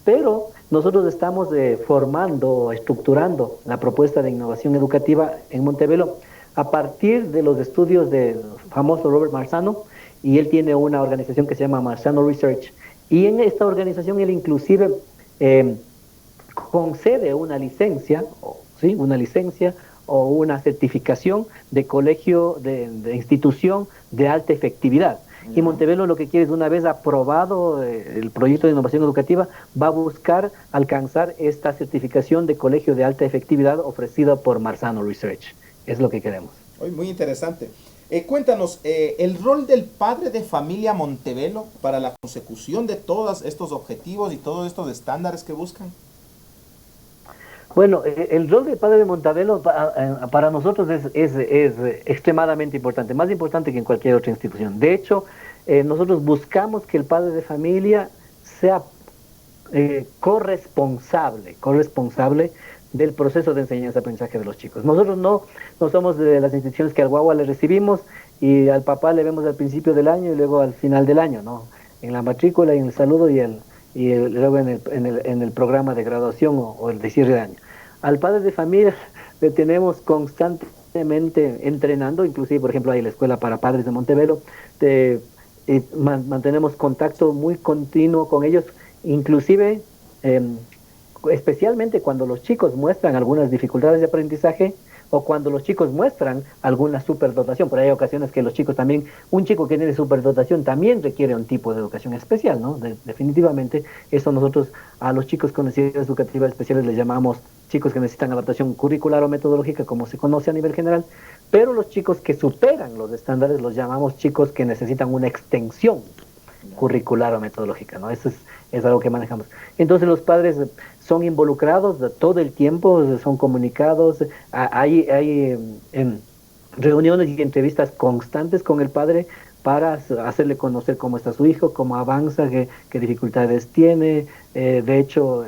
Pero nosotros estamos formando, estructurando la propuesta de innovación educativa en Montevelo a partir de los estudios del famoso Robert Marzano, y él tiene una organización que se llama Marzano Research, y en esta organización él inclusive eh, concede una licencia, ¿sí? Una licencia o una certificación de colegio, de institución de alta efectividad. Y Montevelo lo que quiere es, una vez aprobado el proyecto de innovación educativa, va a buscar alcanzar esta certificación de colegio de alta efectividad ofrecida por Marzano Research. Es lo que queremos. Muy interesante. Cuéntanos, el rol del padre de familia Montevelo para la consecución de todos estos objetivos y todos estos estándares que buscan. Bueno, el rol del padre de Montevelo para nosotros es extremadamente importante, más importante que en cualquier otra institución. De hecho, nosotros buscamos que el padre de familia sea corresponsable del proceso de enseñanza-aprendizaje de los chicos. Nosotros no somos de las instituciones que al guagua le recibimos y al papá le vemos al principio del año y luego al final del año, ¿no? En la matrícula y en el saludo luego en el programa de graduación o el de cierre de año. Al padre de familia le tenemos constantemente entrenando, inclusive, por ejemplo, hay la Escuela para Padres de Montevelo, mantenemos contacto muy continuo con ellos, inclusive especialmente cuando los chicos muestran algunas dificultades de aprendizaje o cuando los chicos muestran alguna superdotación. Por ahí hay ocasiones que los chicos también, un chico que tiene superdotación también requiere un tipo de educación especial, ¿no? Definitivamente, eso nosotros a los chicos con necesidades educativas especiales les llamamos chicos que necesitan adaptación curricular o metodológica, como se conoce a nivel general, pero los chicos que superan los estándares los llamamos chicos que necesitan una extensión curricular o metodológica, ¿no? Eso es algo que manejamos. Entonces los padres son involucrados todo el tiempo, son comunicados, hay reuniones y entrevistas constantes con el padre para hacerle conocer cómo está su hijo, cómo avanza, qué dificultades tiene. De hecho,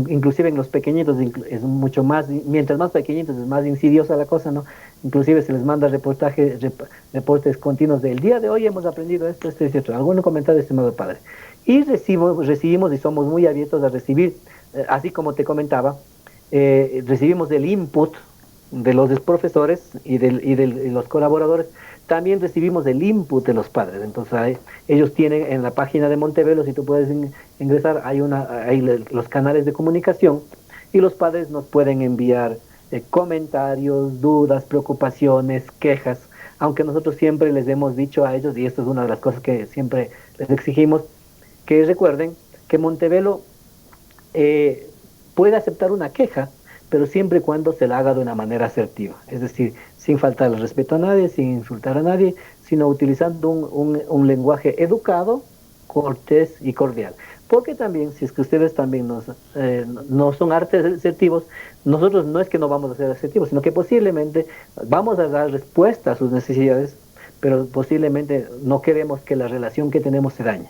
inclusive en los pequeñitos es mucho más, mientras más pequeñitos es más insidiosa la cosa, ¿no? Inclusive se les manda reportes continuos del día de hoy hemos aprendido esto, esto y esto. ¿Algún comentario, estimado padre? Y recibimos y somos muy abiertos a recibir, así como te comentaba, recibimos el input de los profesores y los colaboradores, también recibimos el input de los padres. Entonces, ellos tienen en la página de Montevelo, si tú puedes ingresar, hay los canales de comunicación y los padres nos pueden enviar comentarios, dudas, preocupaciones, quejas, aunque nosotros siempre les hemos dicho a ellos, y esto es una de las cosas que siempre les exigimos, que recuerden que Montevelo puede aceptar una queja, pero siempre y cuando se la haga de una manera asertiva, es decir, sin faltar el respeto a nadie, sin insultar a nadie, sino utilizando un lenguaje educado, cortés y cordial. Porque también, si es que ustedes también no son artes asertivos, nosotros no es que no vamos a ser asertivos, sino que posiblemente vamos a dar respuesta a sus necesidades, pero posiblemente no queremos que la relación que tenemos se dañe.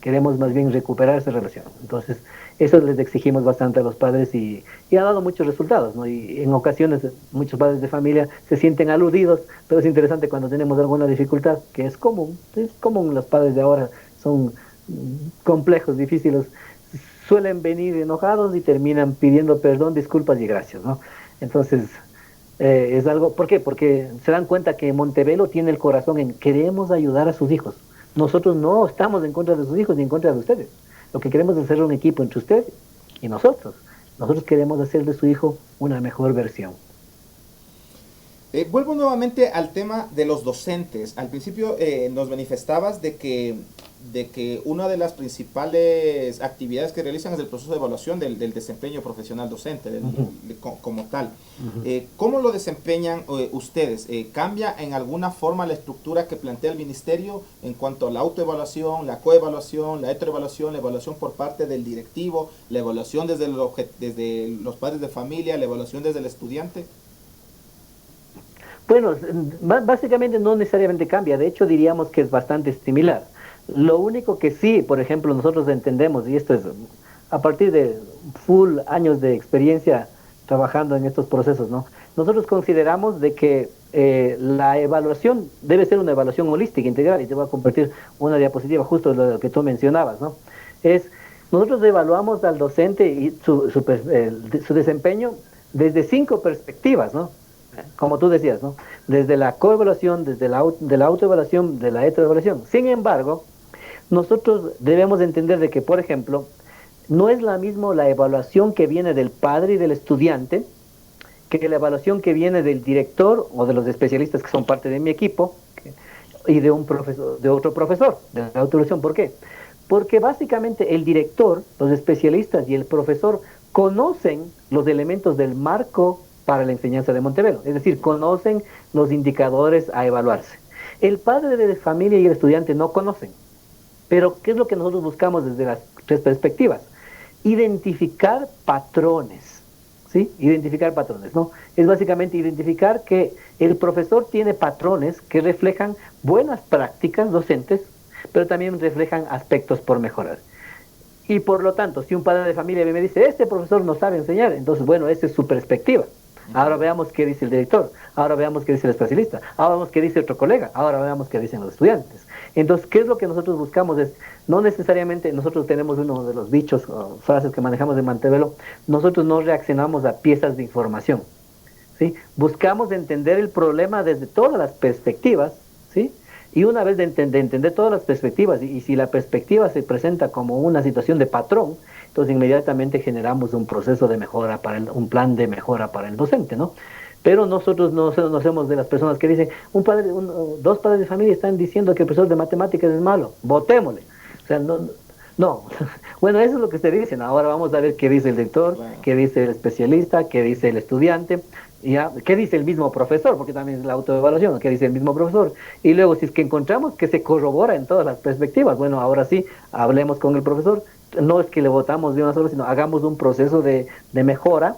Queremos más bien recuperar esa relación. Entonces, eso les exigimos bastante a los padres y ha dado muchos resultados, ¿no? Y en ocasiones muchos padres de familia se sienten aludidos, pero es interesante cuando tenemos alguna dificultad, que es común, los padres de ahora son complejos, difíciles, suelen venir enojados y terminan pidiendo perdón, disculpas y gracias, ¿no? Entonces, es algo, ¿por qué? Porque se dan cuenta que Montevelo tiene el corazón en queremos ayudar a sus hijos. Nosotros no estamos en contra de sus hijos ni en contra de ustedes. Lo que queremos es hacer un equipo entre usted y nosotros. Nosotros queremos hacer de su hijo una mejor versión. Vuelvo nuevamente al tema de los docentes. Al principio nos manifestabas de que una de las principales actividades que realizan es el proceso de evaluación del desempeño profesional docente, como tal. ¿Cómo lo desempeñan ustedes? ¿Cambia en alguna forma la estructura que plantea el ministerio en cuanto a la autoevaluación, la coevaluación, la heteroevaluación, la evaluación por parte del directivo, la evaluación desde los padres de familia, la evaluación desde el estudiante? Bueno, básicamente no necesariamente cambia, de hecho diríamos que es bastante similar. Lo único que sí, por ejemplo, nosotros entendemos, y esto es a partir de full años de experiencia trabajando en estos procesos, ¿no? Nosotros consideramos de que la evaluación debe ser una evaluación holística, integral, y te voy a compartir una diapositiva justo de lo que tú mencionabas, ¿no? Nosotros evaluamos al docente y su desempeño desde 5 perspectivas, ¿no? Como tú decías, ¿no? Desde la coevaluación, desde de la autoevaluación, de la heteroevaluación. Sin embargo, nosotros debemos entender de que, por ejemplo, no es la misma la evaluación que viene del padre y del estudiante que la evaluación que viene del director o de los especialistas que son parte de mi equipo y de un profesor, de otro profesor de la autoevaluación. ¿Por qué? Porque básicamente el director, los especialistas y el profesor conocen los elementos del marco para la enseñanza de Montevelo, es decir, conocen los indicadores a evaluarse. El padre de familia y el estudiante no conocen, pero ¿qué es lo que nosotros buscamos desde las 3 perspectivas? Identificar patrones, ¿sí? Identificar patrones, ¿no? Es básicamente identificar que el profesor tiene patrones que reflejan buenas prácticas docentes, pero también reflejan aspectos por mejorar. Y por lo tanto, si un padre de familia me dice, este profesor no sabe enseñar, entonces, bueno, esa es su perspectiva. Ahora veamos qué dice el director, ahora veamos qué dice el especialista, ahora veamos qué dice otro colega, ahora veamos qué dicen los estudiantes. Entonces, ¿qué es lo que nosotros buscamos? No necesariamente, nosotros tenemos uno de los dichos o frases que manejamos en Montevelo, nosotros no reaccionamos a piezas de información, ¿sí? Buscamos entender el problema desde todas las perspectivas, ¿sí? Y una vez de entender todas las perspectivas, y si la perspectiva se presenta como una situación de patrón, entonces inmediatamente generamos un proceso de mejora, un plan de mejora para el docente, ¿no? Pero nosotros no somos de las personas que dicen, dos padres de familia están diciendo que el profesor de matemáticas es malo, votémosle. O sea, no. Bueno, eso es lo que se dice. Ahora vamos a ver qué dice el director, qué dice el especialista, qué dice el estudiante, ¿ya? ¿Qué dice el mismo profesor? Porque también es la autoevaluación, ¿qué dice el mismo profesor? Y luego, si es que encontramos que se corrobora en todas las perspectivas, bueno, ahora sí, hablemos con el profesor. No es que le votamos de una sola, sino hagamos un proceso de mejora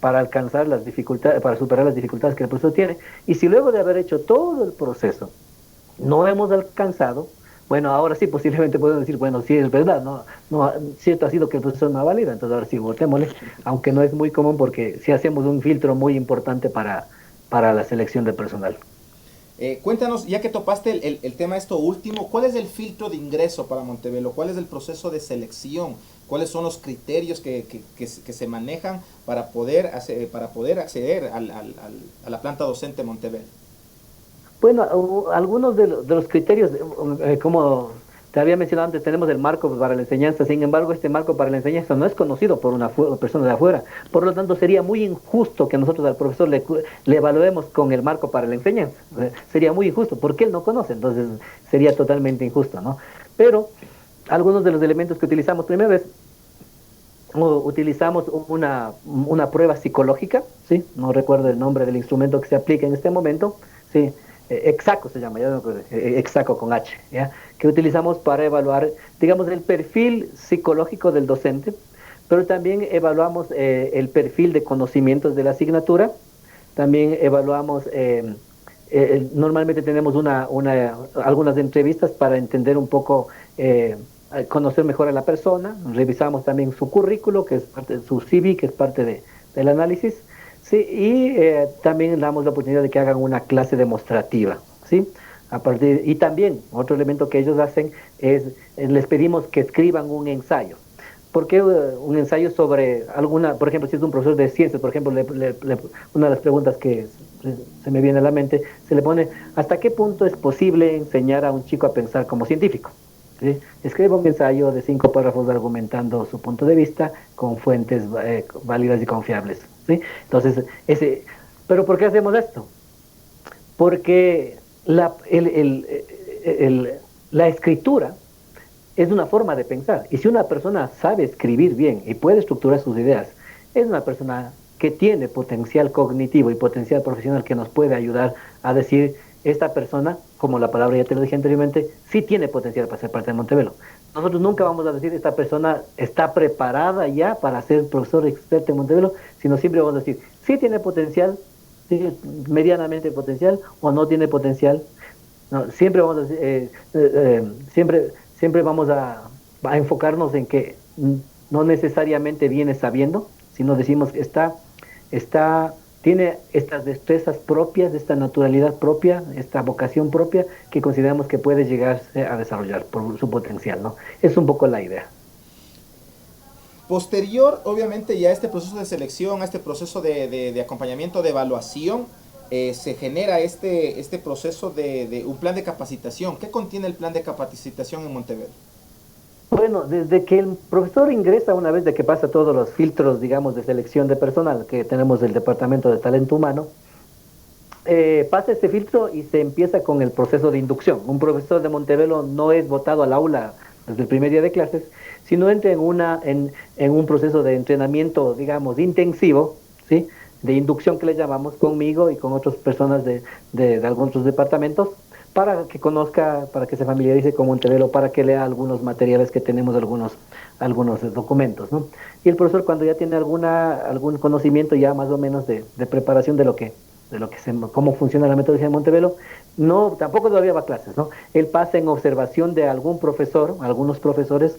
para alcanzar las dificultades, para superar las dificultades que el profesor tiene. Y si luego de haber hecho todo el proceso no hemos alcanzado, bueno, ahora sí posiblemente podemos decir, bueno, sí es verdad, no cierto ha sido que el profesor no ha valido, entonces ahora sí votémosle, aunque no es muy común porque sí hacemos un filtro muy importante para la selección de personal. Cuéntanos, ya que topaste el tema esto último, ¿cuál es el filtro de ingreso para Montevelo? ¿Cuál es el proceso de selección ¿Cuáles son los criterios que se manejan para poder acceder a la planta docente Montebel? Bueno, algunos de los criterios, como te había mencionado antes, tenemos el marco para la enseñanza. Sin embargo, este marco para la enseñanza no es conocido por una persona de afuera. Por lo tanto, sería muy injusto que nosotros al profesor le evaluemos con el marco para la enseñanza. Sería muy injusto, porque él no conoce, entonces sería totalmente injusto, ¿no? Pero algunos de los elementos que utilizamos, primero es utilizamos una prueba psicológica, ¿sí? No recuerdo el nombre del instrumento que se aplica en este momento, ¿sí? Exaco se llama, ya no me acuerdo, Exaco con H, ¿ya? Que utilizamos para evaluar, digamos, el perfil psicológico del docente, pero también evaluamos el perfil de conocimientos de la asignatura, también evaluamos, normalmente tenemos algunas entrevistas para entender un poco, conocer mejor a la persona, revisamos también su currículo, que es parte de su CV, que es parte del análisis, ¿sí? Y también damos la oportunidad de que hagan una clase demostrativa, ¿sí? Y también otro elemento que ellos hacen es, les pedimos que escriban un ensayo. ¿Por qué un ensayo sobre alguna, por ejemplo, si es un profesor de ciencias, por ejemplo, una de las preguntas que se me viene a la mente, se le pone, ¿hasta qué punto es posible enseñar a un chico a pensar como científico? ¿Sí? Escriba un ensayo de 5 párrafos argumentando su punto de vista con fuentes válidas y confiables, ¿sí? Entonces, ¿pero por qué hacemos esto? Porque la escritura es una forma de pensar. Y si una persona sabe escribir bien y puede estructurar sus ideas, es una persona que tiene potencial cognitivo y potencial profesional que nos puede ayudar a decir, esta persona, como la palabra ya te lo dije anteriormente, sí tiene potencial para ser parte de Montevelo. Nosotros nunca vamos a decir, esta persona está preparada ya para ser profesor experto en Montevelo, sino siempre vamos a decir, sí tiene potencial, sí, medianamente potencial, o no tiene potencial. No, siempre vamos a decir, siempre vamos a enfocarnos en que no necesariamente viene sabiendo, sino decimos que tiene estas destrezas propias, esta naturalidad propia, esta vocación propia que consideramos que puede llegar a desarrollar por su potencial, ¿no? Es un poco la idea. Posterior, obviamente, ya a este proceso de selección, a este proceso de acompañamiento, de evaluación, se genera este proceso de un plan de capacitación. ¿Qué contiene el plan de capacitación en Monteverde? Bueno, desde que el profesor ingresa, una vez de que pasa todos los filtros, digamos, de selección de personal que tenemos del Departamento de Talento Humano, pasa este filtro y se empieza con el proceso de inducción. Un profesor de Montevelo no es votado al aula desde el primer día de clases, sino entra en un proceso de entrenamiento, digamos, intensivo, ¿sí? De inducción que le llamamos conmigo y con otras personas de algunos otros departamentos, para que conozca, para que se familiarice con Montevelo, para que lea algunos materiales que tenemos, algunos documentos, ¿no? Y el profesor, cuando ya tiene algún conocimiento ya más o menos de preparación cómo funciona la metodología de Montevelo, no, tampoco todavía va a clases, ¿no? Él pasa en observación de algún profesor, algunos profesores,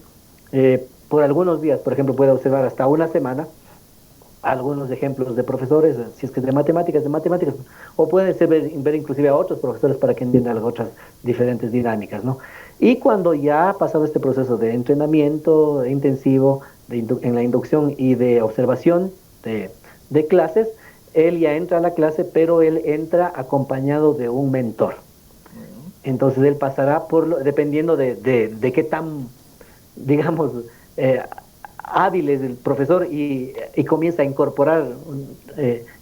por algunos días, por ejemplo, puede observar hasta una semana algunos ejemplos de profesores, si es que es de matemáticas, o puede ser ver inclusive a otros profesores para que entiendan las otras diferentes dinámicas, ¿no? Y cuando ya ha pasado este proceso de entrenamiento intensivo, en la inducción y de observación de clases, él ya entra a la clase, pero él entra acompañado de un mentor. Entonces él pasará dependiendo de qué tan, digamos, hábil es el profesor y comienza a incorporar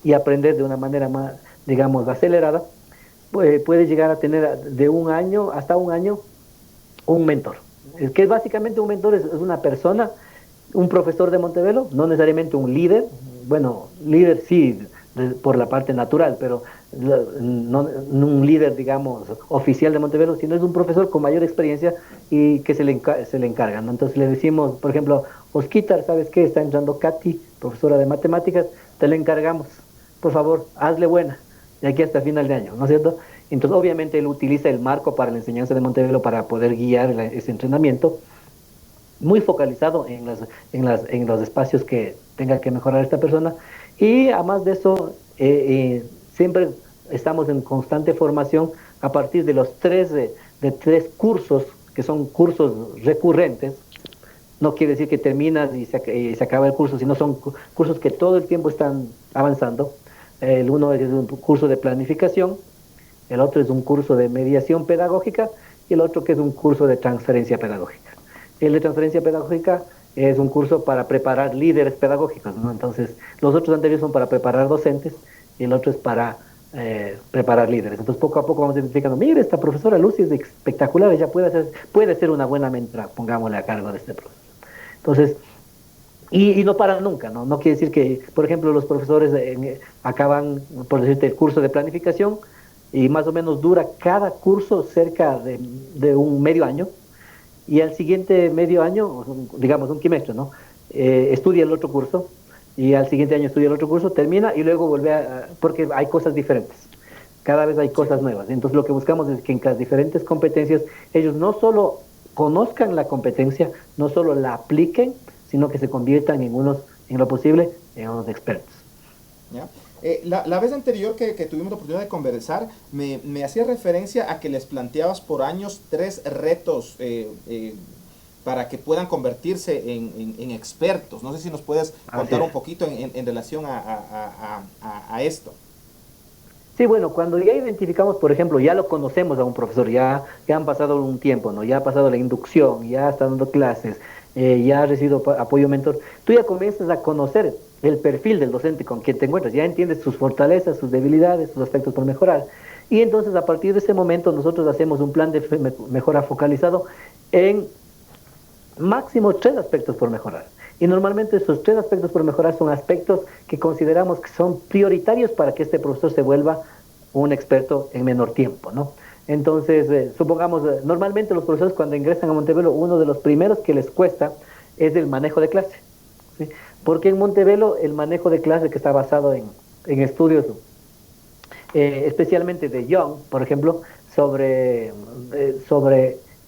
y aprender de una manera más, digamos, acelerada, puede llegar a tener de un año hasta un año un mentor. Que básicamente un mentor es una persona, un profesor de Montevelo, no necesariamente un líder, bueno, líder sí, por la parte natural, pero no un líder, digamos, oficial de Montevelo, sino es un profesor con mayor experiencia y que se le encarga, ¿no? Entonces le decimos, por ejemplo, Osquitar, ¿sabes qué? Está entrando Katy, profesora de matemáticas, te le encargamos, por favor, hazle buena, de aquí hasta final de año, ¿no es cierto? Entonces, obviamente, él utiliza el marco para la enseñanza de Montevelo para poder guiar ese entrenamiento, muy focalizado en los espacios que tenga que mejorar esta persona. Y además de eso, siempre estamos en constante formación a partir de los tres cursos, que son cursos recurrentes, No quiere decir que terminas y se acaba el curso, sino son cursos que todo el tiempo están avanzando. El uno es un curso de planificación, el otro es un curso de mediación pedagógica y el otro que es un curso de transferencia pedagógica. El de transferencia pedagógica es un curso para preparar líderes pedagógicos, ¿no? Entonces, los otros anteriores son para preparar docentes y el otro es para preparar líderes. Entonces, poco a poco vamos identificando, mire, esta profesora Lucy es espectacular, ella puede ser una buena mentora, pongámosle a cargo de este profesor. Entonces, y no paran nunca, ¿no? No quiere decir que, por ejemplo, los profesores acaban, por decirte, el curso de planificación y más o menos dura cada curso cerca de un medio año y al siguiente medio año, digamos un quimestre, ¿no? Estudia el otro curso y al siguiente año estudia el otro curso, termina y luego vuelve porque hay cosas diferentes. Cada vez hay cosas nuevas. Entonces lo que buscamos es que en las diferentes competencias ellos no solo conozcan la competencia, no solo la apliquen, sino que se conviertan en lo posible, en unos expertos. ¿Ya? La vez anterior que tuvimos la oportunidad de conversar, me hacía referencia a que les planteabas por años 3 retos para que puedan convertirse en expertos. No sé si nos puedes contar un poquito en relación a esto. Sí, bueno, cuando ya identificamos, por ejemplo, ya lo conocemos a un profesor, ya han pasado un tiempo, ¿no? Ya ha pasado la inducción, ya está dando clases, ya ha recibido apoyo mentor, tú ya comienzas a conocer el perfil del docente con quien te encuentras, ya entiendes sus fortalezas, sus debilidades, sus aspectos por mejorar. Y entonces a partir de ese momento nosotros hacemos un plan de mejora focalizado en máximo 3 aspectos por mejorar. Y normalmente esos 3 aspectos por mejorar son aspectos que consideramos que son prioritarios para que este profesor se vuelva un experto en menor tiempo, ¿no? Entonces, supongamos, normalmente los profesores cuando ingresan a Montevelo, uno de los primeros que les cuesta es el manejo de clase, ¿sí? Porque en Montevelo el manejo de clase que está basado en estudios, especialmente de Young, por ejemplo, sobre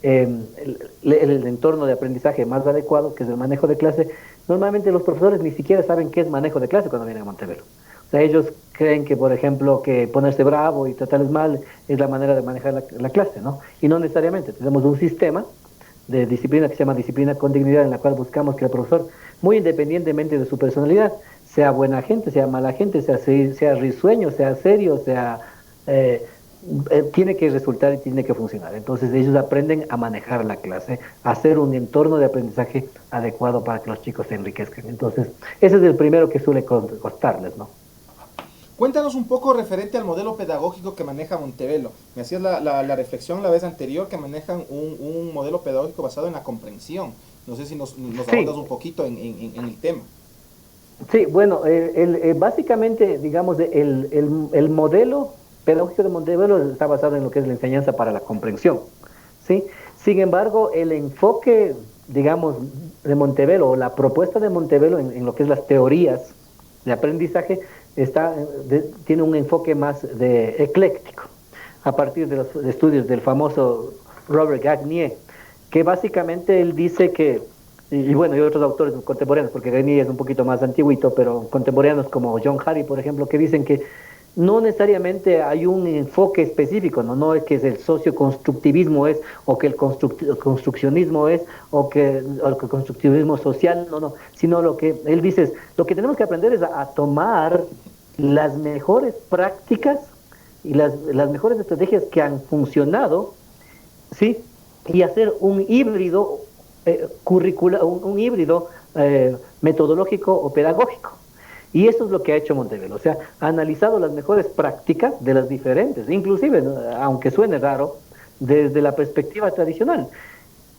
el entorno de aprendizaje más adecuado, que es el manejo de clase, normalmente los profesores ni siquiera saben qué es manejo de clase cuando vienen a Montevelo. O sea, ellos creen que, por ejemplo, que ponerse bravo y tratarles mal es la manera de manejar la clase, ¿no? Y no necesariamente. Tenemos un sistema de disciplina que se llama disciplina con dignidad, en la cual buscamos que el profesor, muy independientemente de su personalidad, sea buena gente, sea mala gente, sea risueño, sea serio, sea eh, tiene que resultar y tiene que funcionar. Entonces ellos aprenden a manejar la clase, a hacer un entorno de aprendizaje adecuado para que los chicos se enriquezcan. Entonces ese es el primero que suele costarles, ¿no? Cuéntanos un poco referente al modelo pedagógico que maneja Montevelo. Me hacías la reflexión la vez anterior que manejan un modelo pedagógico basado en la comprensión. No sé si nos abordas un poquito en el tema. Sí, bueno, básicamente, digamos, el modelo pedagógico de Montevelo está basado en lo que es la enseñanza para la comprensión, ¿sí? Sin embargo, el enfoque, digamos, de Montevelo, o la propuesta de Montevelo en lo que es las teorías de aprendizaje, tiene un enfoque más ecléctico, a partir de los estudios del famoso Robert Gagnier, que básicamente él dice que, y bueno, y otros autores contemporáneos, porque Gagnier es un poquito más antiguito, pero contemporáneos como John Harry, por ejemplo, que dicen que no necesariamente hay un enfoque específico, no es que el socioconstructivismo es, o que el construccionismo es, o que el constructivismo social, no, sino lo que él dice es, lo que tenemos que aprender es a tomar las mejores prácticas y las mejores estrategias que han funcionado, ¿sí? Y hacer un híbrido curricular, un híbrido metodológico o pedagógico. Y eso es lo que ha hecho Montevelo, o sea, ha analizado las mejores prácticas de las diferentes, inclusive, ¿no?, aunque suene raro, desde la perspectiva tradicional.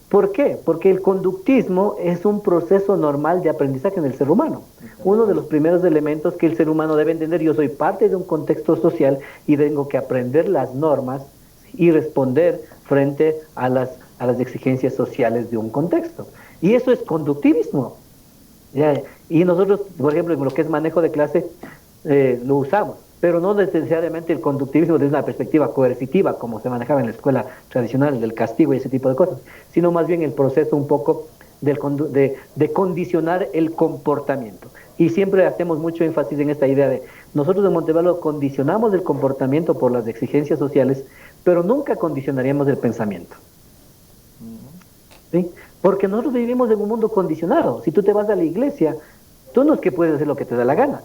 ¿Por qué? Porque el conductismo es un proceso normal de aprendizaje en el ser humano. Uno de los primeros elementos que el ser humano debe entender, yo soy parte de un contexto social y tengo que aprender las normas y responder frente a las exigencias sociales de un contexto. Y eso es conductivismo. ¿Ya? Y nosotros, por ejemplo, en lo que es manejo de clase, lo usamos, pero no necesariamente el conductivismo desde una perspectiva coercitiva, como se manejaba en la escuela tradicional, del castigo y ese tipo de cosas, sino más bien el proceso un poco de condicionar el comportamiento. Y siempre hacemos mucho énfasis en esta idea de, nosotros en Montevelo condicionamos el comportamiento por las exigencias sociales, pero nunca condicionaríamos el pensamiento. ¿sí? Porque nosotros vivimos en un mundo condicionado. Si tú te vas a la iglesia, tú no es que puedes hacer lo que te da la gana.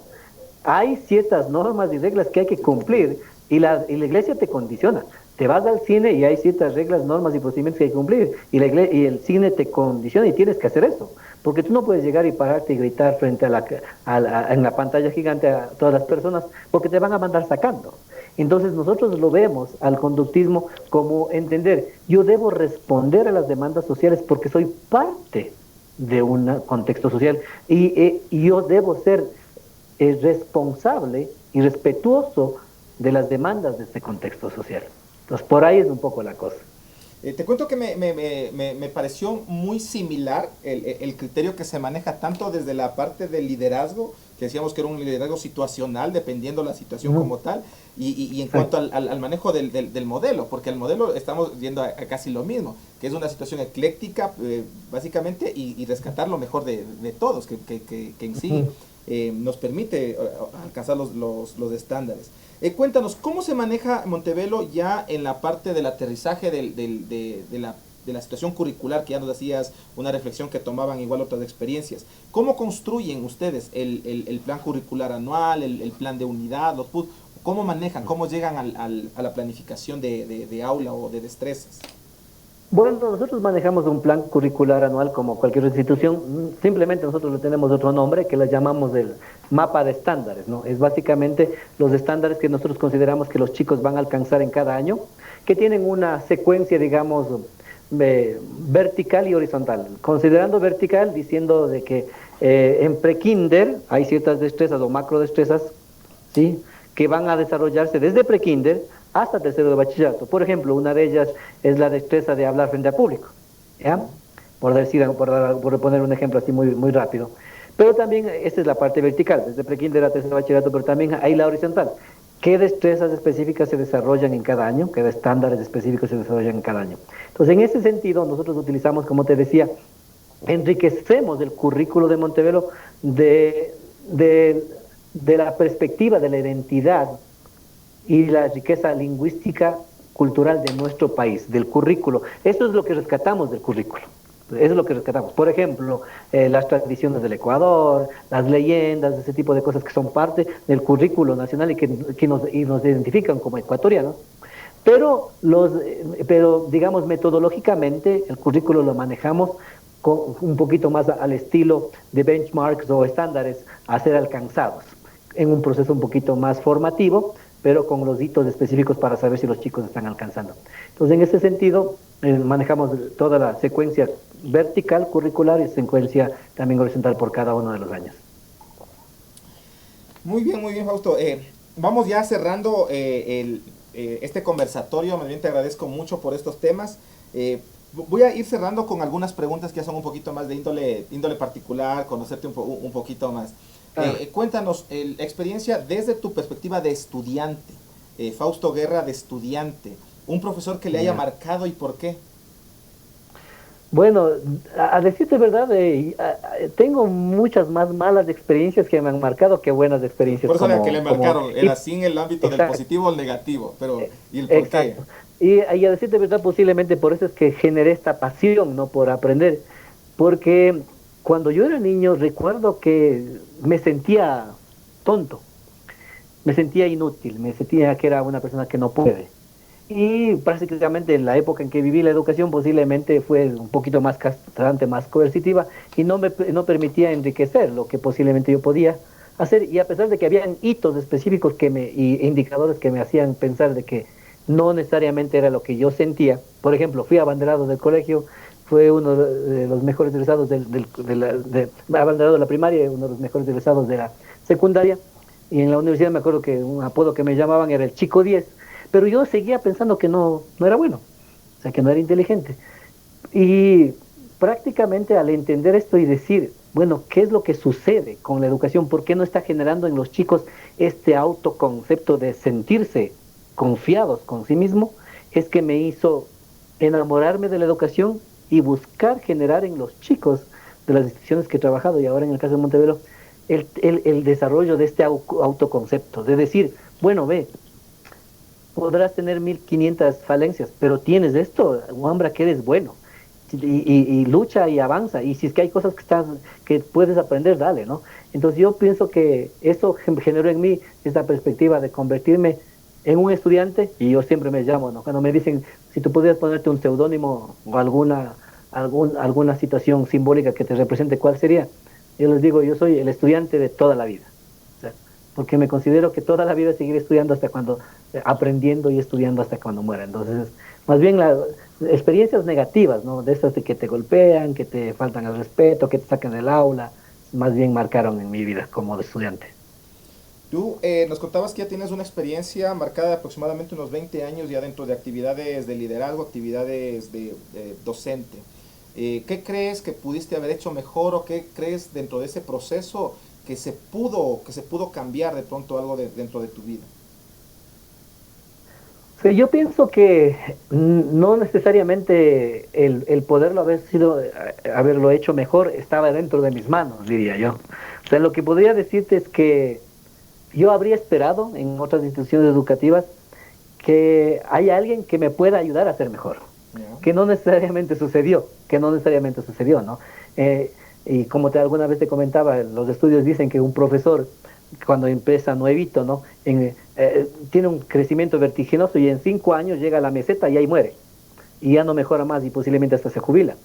Hay ciertas normas y reglas que hay que cumplir y la iglesia te condiciona. Te vas al cine y hay ciertas reglas, normas y procedimientos que hay que cumplir y el cine te condiciona y tienes que hacer eso. Porque tú no puedes llegar y pararte y gritar frente en la pantalla gigante a todas las personas porque te van a mandar sacando. Entonces nosotros lo vemos al conductismo como entender, yo debo responder a las demandas sociales porque soy parte de un contexto social y yo debo ser responsable y respetuoso de las demandas de este contexto social. Entonces, por ahí es un poco la cosa. Te cuento que me pareció muy similar el criterio que se maneja tanto desde la parte del liderazgo, que decíamos que era un liderazgo situacional, dependiendo la situación como tal, y en cuanto al manejo del modelo, porque el modelo estamos viendo a casi lo mismo, que es una situación ecléctica, básicamente, y rescatar lo mejor de todos, que en sí nos permite alcanzar los estándares. Cuéntanos, ¿cómo se maneja Montevelo ya en la parte del aterrizaje de la situación curricular, que ya nos hacías una reflexión que tomaban igual otras experiencias? ¿Cómo construyen ustedes el plan curricular anual, el plan de unidad, los PUD? ¿Cómo manejan, cómo llegan a la planificación de aula o de destrezas? Bueno, nosotros manejamos un plan curricular anual como cualquier institución. Simplemente nosotros le tenemos otro nombre que le llamamos el mapa de estándares, ¿no? Es básicamente los estándares que nosotros consideramos que los chicos van a alcanzar en cada año, que tienen una secuencia, digamos, vertical y horizontal. Considerando vertical, diciendo de que en prekinder hay ciertas destrezas o macro destrezas, ¿sí? Que van a desarrollarse desde prekinder hasta tercero de bachillerato. Por ejemplo, una de ellas es la destreza de hablar frente al público, ¿ya? Por poner un ejemplo así muy rápido. Pero también, esta es la parte vertical, desde prekinder a tercero de bachillerato, pero también hay la horizontal. ¿Qué destrezas específicas se desarrollan en cada año? ¿Qué estándares específicos se desarrollan en cada año? Entonces, en ese sentido, nosotros utilizamos, como te decía, enriquecemos el currículo de Montevelo de, de la perspectiva de la identidad y la riqueza lingüística cultural de nuestro país, del currículo. Eso es lo que rescatamos del currículo. Eso es lo que rescatamos. Por ejemplo, las tradiciones del Ecuador, las leyendas, ese tipo de cosas que son parte del currículo nacional y nos identifican como ecuatorianos. Pero digamos, metodológicamente, el currículo lo manejamos un poquito más al estilo de benchmarks o estándares a ser alcanzados, en un proceso un poquito más formativo, pero con los hitos específicos para saber si los chicos están alcanzando. Entonces, en ese sentido, manejamos toda la secuencia vertical curricular y secuencia también horizontal por cada uno de los años. Muy bien, Fausto. Vamos ya cerrando este conversatorio. Más bien te agradezco mucho por estos temas. Voy a ir cerrando con algunas preguntas que ya son un poquito más de índole particular, conocerte un poquito más. Cuéntanos experiencia desde tu perspectiva de estudiante, Fausto Guerra de estudiante, un profesor que le haya marcado y por qué. Bueno, a decirte verdad, tengo muchas más malas experiencias que me han marcado que buenas experiencias. Por eso era que le marcaron, era así en el ámbito del positivo o el negativo, pero ¿y el por qué? Y a decirte verdad, posiblemente por eso es que generé esta pasión, ¿no? Por aprender. Porque cuando yo era niño recuerdo que me sentía tonto, me sentía inútil, me sentía que era una persona que no puede. Y prácticamente en la época en que viví la educación posiblemente fue un poquito más castrante, más coercitiva y no permitía enriquecer lo que posiblemente yo podía hacer. Y a pesar de que habían hitos específicos y indicadores que me hacían pensar de que no necesariamente era lo que yo sentía. Por ejemplo, fui abanderado del colegio, fue uno de los mejores egresados abanderado de la primaria, uno de los mejores egresados de la secundaria. Y en la universidad me acuerdo que un apodo que me llamaban era el Chico 10, pero yo seguía pensando que no era bueno, o sea, que no era inteligente. Y prácticamente al entender esto y decir, bueno, ¿qué es lo que sucede con la educación? ¿Por qué no está generando en los chicos este autoconcepto de sentirse confiados con sí mismo? Es que me hizo enamorarme de la educación y buscar generar en los chicos de las instituciones que he trabajado, y ahora en el caso de Montevelo, el desarrollo de este autoconcepto, de decir, bueno, ve, podrás tener 1500 falencias, pero tienes esto, Wambra, que eres bueno. y lucha y avanza. Y si es que hay cosas que puedes aprender, dale, ¿no? Entonces yo pienso que eso generó en mí esta perspectiva de convertirme en un estudiante, y yo siempre me llamo, ¿no? Cuando me dicen, si tú pudieras ponerte un seudónimo o alguna situación simbólica que te represente, ¿cuál sería? Yo les digo, yo soy el estudiante de toda la vida. O sea, porque me considero que toda la vida seguiré estudiando hasta cuando, aprendiendo y estudiando hasta cuando muera. Entonces, más bien las experiencias negativas, ¿no? De estas de que te golpean, que te faltan el respeto, que te sacan del aula, más bien marcaron en mi vida como estudiante. Tú nos contabas que ya tienes una experiencia marcada de aproximadamente unos 20 años ya dentro de actividades de liderazgo, actividades de docente. ¿Qué crees que pudiste haber hecho mejor o qué crees dentro de ese proceso que se pudo cambiar de pronto algo dentro de tu vida? Sí, yo pienso que no necesariamente el poderlo haberlo hecho mejor estaba dentro de mis manos, diría yo. O sea, lo que podría decirte es que yo habría esperado en otras instituciones educativas que haya alguien que me pueda ayudar a ser mejor, ¿Ya? que no necesariamente sucedió, ¿no? Eh, y como alguna vez te comentaba, los estudios dicen que un profesor cuando empieza nuevito, ¿no? Tiene un crecimiento vertiginoso y en 5 años llega a la meseta y ahí muere. Y ya no mejora más y posiblemente hasta se jubila.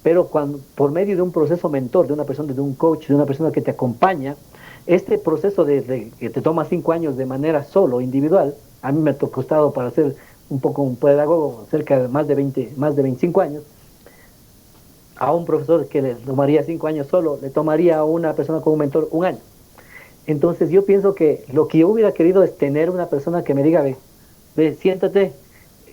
Pero cuando, por medio de un proceso mentor, de una persona, de un coach, de una persona que te acompaña, este proceso de que te toma 5 años de manera solo, individual, a mí me ha costado para ser un poco un pedagogo, cerca de más de 25 años, a un profesor que le tomaría 5 años solo, le tomaría a una persona con un mentor un año. Entonces yo pienso que lo que yo hubiera querido es tener una persona que me diga, ve, siéntate,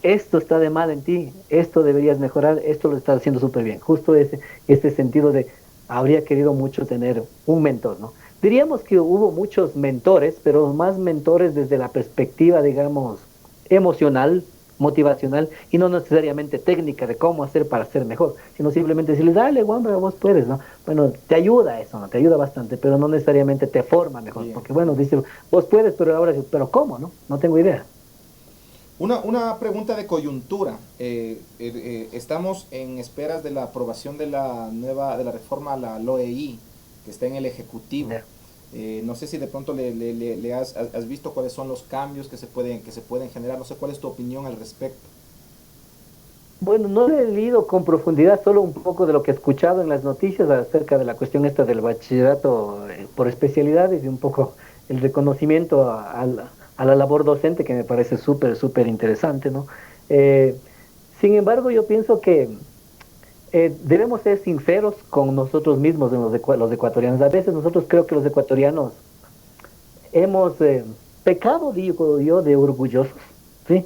esto está de mal en ti, esto deberías mejorar, esto lo estás haciendo súper bien. Justo ese sentido de, habría querido mucho tener un mentor, ¿no? Diríamos que hubo muchos mentores, pero más mentores desde la perspectiva, digamos, emocional, motivacional, y no necesariamente técnica de cómo hacer para ser mejor, sino simplemente decirle, dale, hombre, vos puedes, ¿no? Bueno, te ayuda eso, ¿no? Te ayuda bastante, pero no necesariamente te forma mejor, Bien. porque bueno, dice, vos puedes, pero ahora, pero ¿cómo, no? No tengo idea. Una pregunta de coyuntura. Estamos en esperas de la aprobación de de la reforma a la LOEI, que está en el Ejecutivo. Ya. No sé si de pronto le has visto cuáles son los cambios que se pueden generar. No sé cuál es tu opinión al respecto. Bueno, no he leído con profundidad, solo un poco de lo que he escuchado en las noticias acerca de la cuestión esta del bachillerato por especialidades y un poco el reconocimiento a la labor docente que me parece súper, súper interesante, ¿no? Eh, Sin embargo, yo pienso que debemos ser sinceros con nosotros mismos, los ecuatorianos. A veces nosotros creo que los ecuatorianos hemos pecado, digo yo, de orgullosos, ¿sí?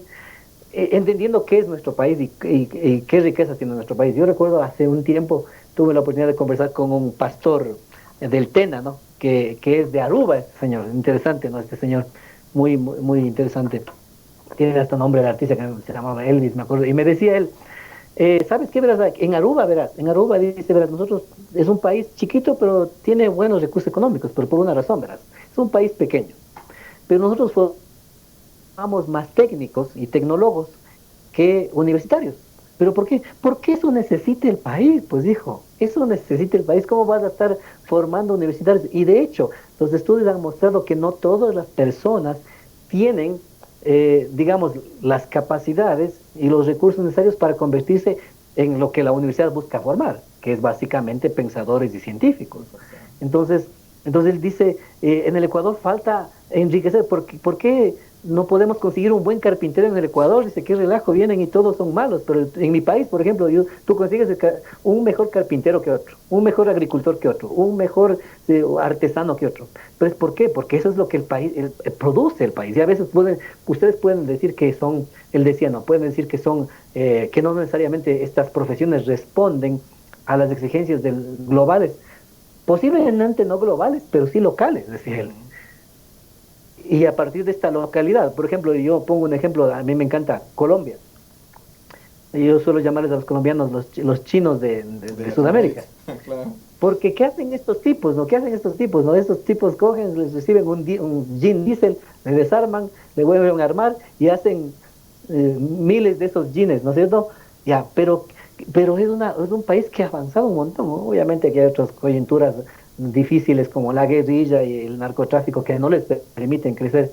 Entendiendo qué es nuestro país y qué riqueza tiene nuestro país. Yo recuerdo hace un tiempo tuve la oportunidad de conversar con un pastor del Tena, ¿no? Que es de Aruba, este señor, interesante, ¿no? Este señor, muy, muy, muy interesante. Tiene hasta nombre de artista que se llamaba Elvis, me acuerdo. Y me decía él, ¿sabes qué? Verás, en Aruba dice, verás, nosotros es un país chiquito, pero tiene buenos recursos económicos, pero por una razón, verás. Es un país pequeño. Pero nosotros somos más técnicos y tecnólogos que universitarios. ¿Pero por qué? Porque eso necesita el país, pues dijo, eso necesita el país. ¿Cómo vas a estar formando universitarios? Y de hecho, los estudios han mostrado que no todas las personas tienen, digamos, las capacidades y los recursos necesarios para convertirse en lo que la universidad busca formar, que es básicamente pensadores y científicos. Entonces, entonces él dice, en el Ecuador falta enriquecer, por qué no podemos conseguir un buen carpintero en el Ecuador? Dice, qué relajo, vienen y todos son malos, pero en mi país, por ejemplo, tú consigues un mejor carpintero que otro, un mejor agricultor que otro, un mejor artesano que otro. Entonces, ¿por qué? Porque eso es lo que el país produce el país. Y a veces ustedes pueden decir que son, él decía, no, pueden decir que son, que no necesariamente estas profesiones responden a las exigencias globales, posiblemente no globales, pero sí locales, decía él. Y a partir de esta localidad, por ejemplo, yo pongo un ejemplo, a mí me encanta Colombia. Y yo suelo llamarles a los colombianos los chinos De de Latinoamérica, Sudamérica. claro. Porque ¿qué hacen estos tipos? ¿No? ¿Qué hacen estos tipos? ¿No? Estos tipos cogen, les reciben un jean diesel, le desarman, le vuelven a armar y hacen miles de esos jeans, ¿no es cierto? Ya, pero pero es un país que ha avanzado un montón, ¿no? Obviamente que hay otras coyunturas difíciles como la guerrilla y el narcotráfico que no les permiten crecer,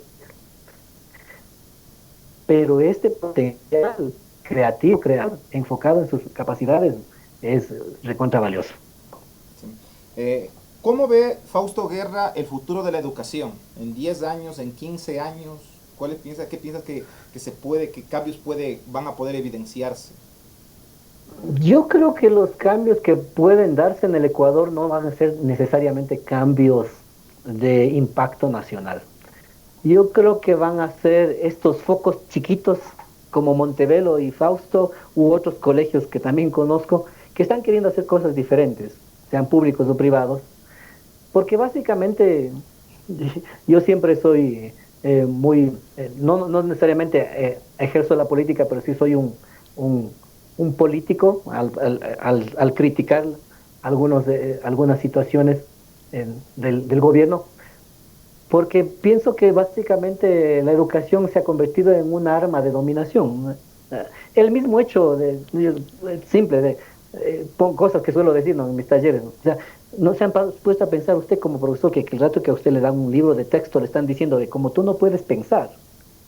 pero este potencial creativo, enfocado en sus capacidades, es recontra valioso. Sí. ¿Cómo ve Fausto Guerra el futuro de la educación? ¿En 10 años, en 15 años? ¿Qué piensas que se puede, qué cambios van a poder evidenciarse? Yo creo que los cambios que pueden darse en el Ecuador no van a ser necesariamente cambios de impacto nacional. Yo creo que van a ser estos focos chiquitos como Montevelo y Fausto u otros colegios que también conozco que están queriendo hacer cosas diferentes, sean públicos o privados, porque básicamente yo siempre soy no necesariamente ejerzo la política, pero sí soy un, un político al criticar algunas situaciones del gobierno, porque pienso que básicamente la educación se ha convertido en un arma de dominación. El mismo hecho simple de cosas que suelo decir, ¿no?, en mis talleres, ¿no? O sea, no se han puesto a pensar usted como profesor que el rato que a usted le dan un libro de texto le están diciendo de como tú no puedes pensar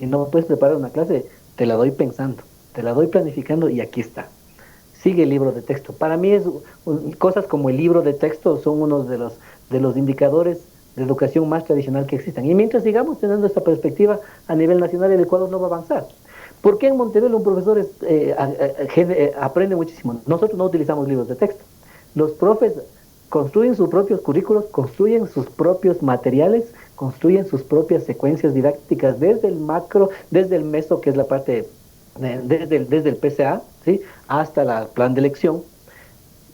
y no puedes preparar una clase, te la doy pensando, te la doy planificando y aquí está. Sigue el libro de texto. Para mí cosas como el libro de texto son uno de los indicadores de educación más tradicional que existan. Y mientras sigamos teniendo esta perspectiva a nivel nacional, el Ecuador no va a avanzar. ¿Por qué en Montevelo un profesor aprende muchísimo? Nosotros no utilizamos libros de texto. Los profes construyen sus propios currículos, construyen sus propios materiales, construyen sus propias secuencias didácticas desde el macro, desde el meso, que es la parte, desde el PCA, ¿sí?, hasta el plan de elección.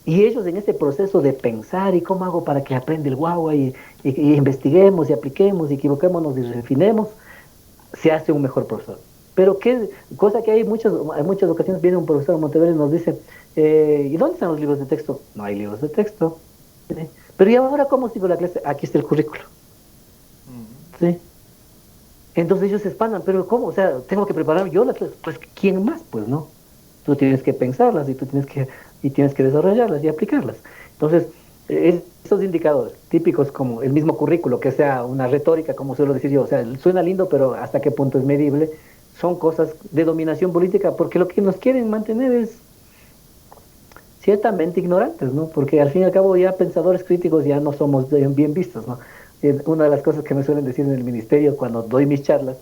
Y ellos en ese proceso de pensar y cómo hago para que aprenda el guagua y investiguemos y apliquemos y equivoquémonos y refinemos, se hace un mejor profesor. Pero qué cosa que hay en muchas ocasiones viene un profesor de Monteverde y nos dice, ¿y dónde están los libros de texto? No hay libros de texto. ¿Sí? Pero ¿y ahora cómo sigo la clase? Aquí está el currículo. ¿Sí? Entonces ellos se espantan, pero ¿cómo? O sea, tengo que preparar yo las clases. Pues ¿quién más? Pues no. Tú tienes que pensarlas y tienes que desarrollarlas y aplicarlas. Entonces, esos indicadores típicos como el mismo currículo, que sea una retórica, como suelo decir yo, o sea, suena lindo, pero hasta qué punto es medible, son cosas de dominación política, porque lo que nos quieren mantener es ciertamente ignorantes, ¿no? Porque al fin y al cabo ya pensadores críticos ya no somos bien vistos, ¿no? Una de las cosas que me suelen decir en el ministerio cuando doy mis charlas,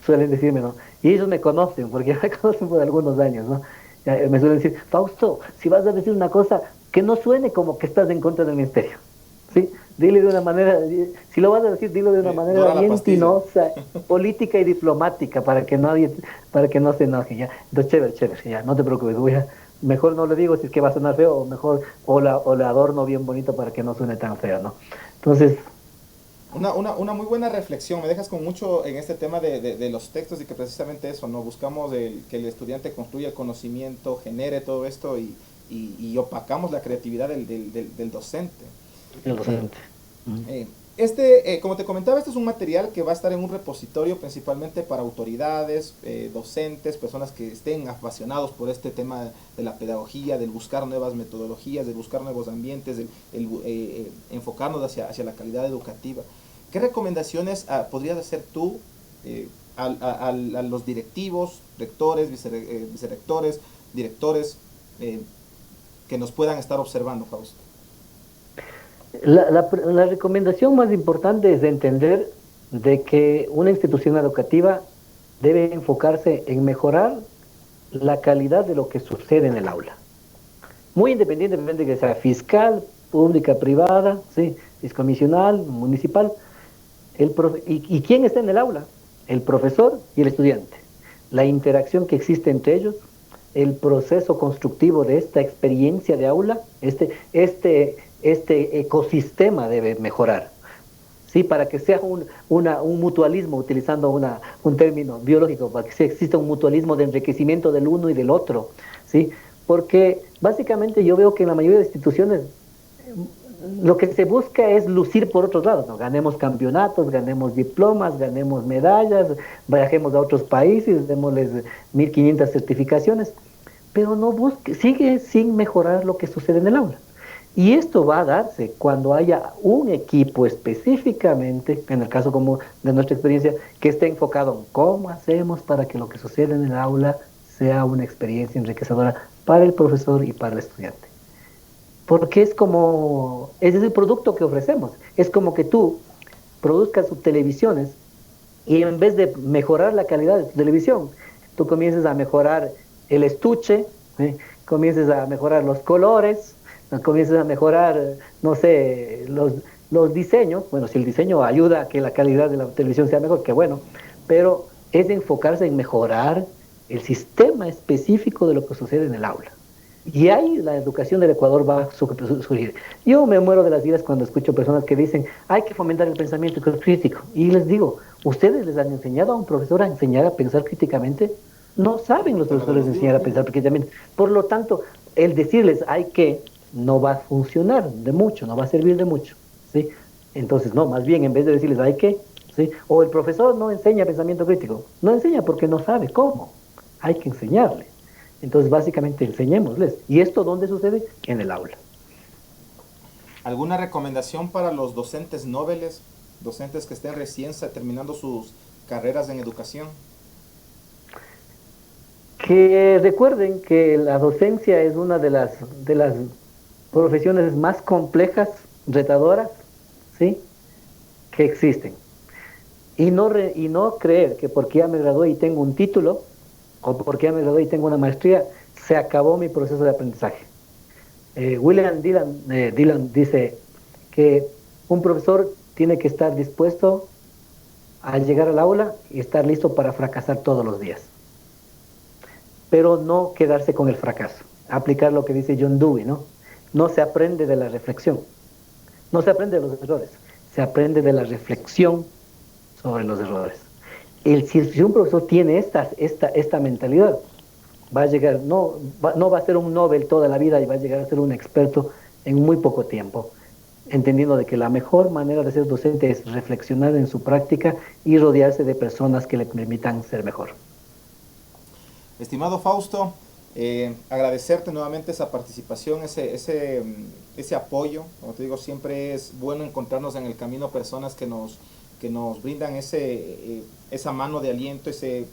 suelen decirme, ¿no? Y ellos me conocen, porque me conocen por algunos años, ¿no? Me suelen decir, Fausto, si vas a decir una cosa, que no suene como que estás en contra del ministerio, ¿sí? Dile de una manera, si lo vas a decir, dilo de una manera bien tinosa, política y diplomática, para que no se enoje, ¿ya? Entonces, chévere, chévere, ya, no te preocupes, mejor no le digo si es que va a sonar feo, o mejor, o la adorno bien bonito para que no suene tan feo, ¿no? Entonces, una muy buena reflexión, me dejas con mucho en este tema de los textos y que precisamente eso, ¿no? Buscamos que el estudiante construya el conocimiento, genere todo esto y opacamos la creatividad del docente. el docente. Como te comentaba, este es un material que va a estar en un repositorio principalmente para autoridades, docentes, personas que estén apasionados por este tema de la pedagogía, del buscar nuevas metodologías, del buscar nuevos ambientes, enfocarnos hacia la calidad educativa. ¿Qué recomendaciones podrías hacer tú a los directivos, rectores, vicerrectores, directores que nos puedan estar observando, Fausto? La recomendación más importante es entender de que una institución educativa debe enfocarse en mejorar la calidad de lo que sucede en el aula. Muy independientemente de que sea fiscal, pública, privada, sí, fiscomisional, municipal. ¿Y quién está en el aula? El profesor y el estudiante. La interacción que existe entre ellos, el proceso constructivo de esta experiencia de aula, este ecosistema debe mejorar, ¿sí? Para que sea un mutualismo, utilizando un término biológico, para que exista un mutualismo de enriquecimiento del uno y del otro, ¿sí? Porque básicamente yo veo que en la mayoría de instituciones lo que se busca es lucir por otros lados, ¿no? Ganemos campeonatos, ganemos diplomas, ganemos medallas, viajemos a otros países, démosles 1500 certificaciones, pero no busque, sigue sin mejorar lo que sucede en el aula. Y esto va a darse cuando haya un equipo específicamente, en el caso como de nuestra experiencia, que esté enfocado en cómo hacemos para que lo que sucede en el aula sea una experiencia enriquecedora para el profesor y para el estudiante. Porque es como, ese es el producto que ofrecemos. Es como que tú produzcas sus televisiones y en vez de mejorar la calidad de tu televisión, tú comiences a mejorar el estuche, ¿sí? Comiences a mejorar los colores, comiences a mejorar, no sé, los diseños. Bueno, si el diseño ayuda a que la calidad de la televisión sea mejor, qué bueno, pero es de enfocarse en mejorar el sistema específico de lo que sucede en el aula. Y ahí la educación del Ecuador va a surgir. Yo me muero de las iras cuando escucho personas que dicen, hay que fomentar el pensamiento crítico. Y les digo, ¿ustedes les han enseñado a un profesor a enseñar a pensar críticamente? No saben los Todos profesores los días. enseñar a pensar críticamente. Por lo tanto, el decirles hay que no va a funcionar de mucho, no va a servir de mucho. ¿Sí? Entonces, no, más bien en vez de decirles hay que, ¿sí? O el profesor no enseña pensamiento crítico. No enseña porque no sabe cómo. Hay que enseñarle. Entonces, básicamente, enseñémosles. ¿Y esto dónde sucede? En el aula. ¿Alguna recomendación para los docentes noveles, docentes que estén recién terminando sus carreras en educación? Que recuerden que la docencia es una de las profesiones más complejas, retadoras, ¿sí? Que existen. Y no creer que porque ya me gradué y tengo un título, o porque ya me gradué y tengo una maestría, se acabó mi proceso de aprendizaje. William Dillon dice que un profesor tiene que estar dispuesto a llegar al aula y estar listo para fracasar todos los días, pero no quedarse con el fracaso. Aplicar lo que dice John Dewey, ¿no? No se aprende de la reflexión, no se aprende de los errores, se aprende de la reflexión sobre los errores. Si un profesor tiene esta mentalidad, va a llegar, no va a ser un Nobel toda la vida y va a llegar a ser un experto en muy poco tiempo, entendiendo de que la mejor manera de ser docente es reflexionar en su práctica y rodearse de personas que le permitan ser mejor. Estimado Fausto, agradecerte nuevamente esa participación, ese apoyo. Como te digo, siempre es bueno encontrarnos en el camino personas que nos brindan esa mano de aliento, ese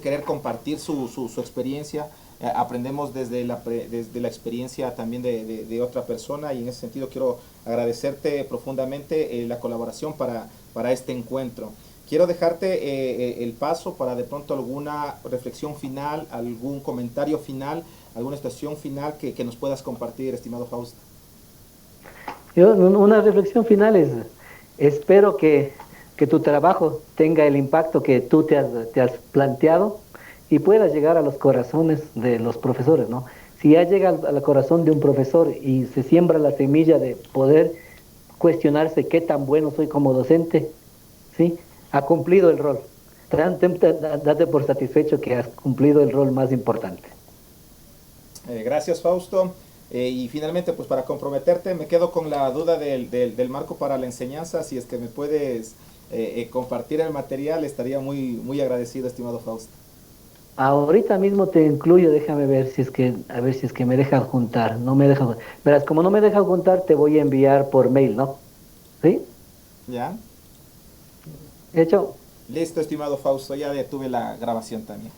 querer compartir su experiencia. Aprendemos desde la experiencia también de otra persona, y en ese sentido quiero agradecerte profundamente la colaboración para este encuentro. Quiero dejarte el paso para de pronto alguna reflexión final, algún comentario final, alguna expresión final que nos puedas compartir, estimado Fausto. Una reflexión final es, espero que tu trabajo tenga el impacto que tú te has planteado y pueda llegar a los corazones de los profesores, ¿no? Si ya llega al corazón de un profesor y se siembra la semilla de poder cuestionarse qué tan bueno soy como docente, ¿sí? Ha cumplido el rol. Date por satisfecho que has cumplido el rol más importante. Gracias, Fausto. Y finalmente, pues para comprometerte, me quedo con la duda del marco para la enseñanza. Si es que me puedes compartir el material, estaría muy agradecido, estimado Fausto. Ahorita mismo te incluyo, déjame ver a ver si es que me dejan juntar. No me dejan. Verás, como no me dejan juntar, te voy a enviar por mail, ¿no? ¿Sí? ¿Ya? ¿Hecho? Listo, estimado Fausto, ya detuve la grabación también.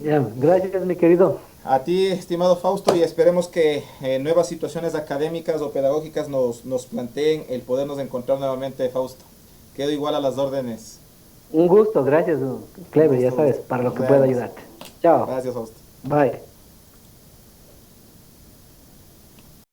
Ya, gracias, mi querido. A ti, estimado Fausto, y esperemos que nuevas situaciones académicas o pedagógicas nos planteen el podernos encontrar nuevamente, Fausto. Quedo igual a las órdenes. Un gusto, gracias, Un Clever, ya gusto, sabes, gusto. para lo Nos que pueda vemos. ayudarte. Chao. Gracias, Fausto. Bye.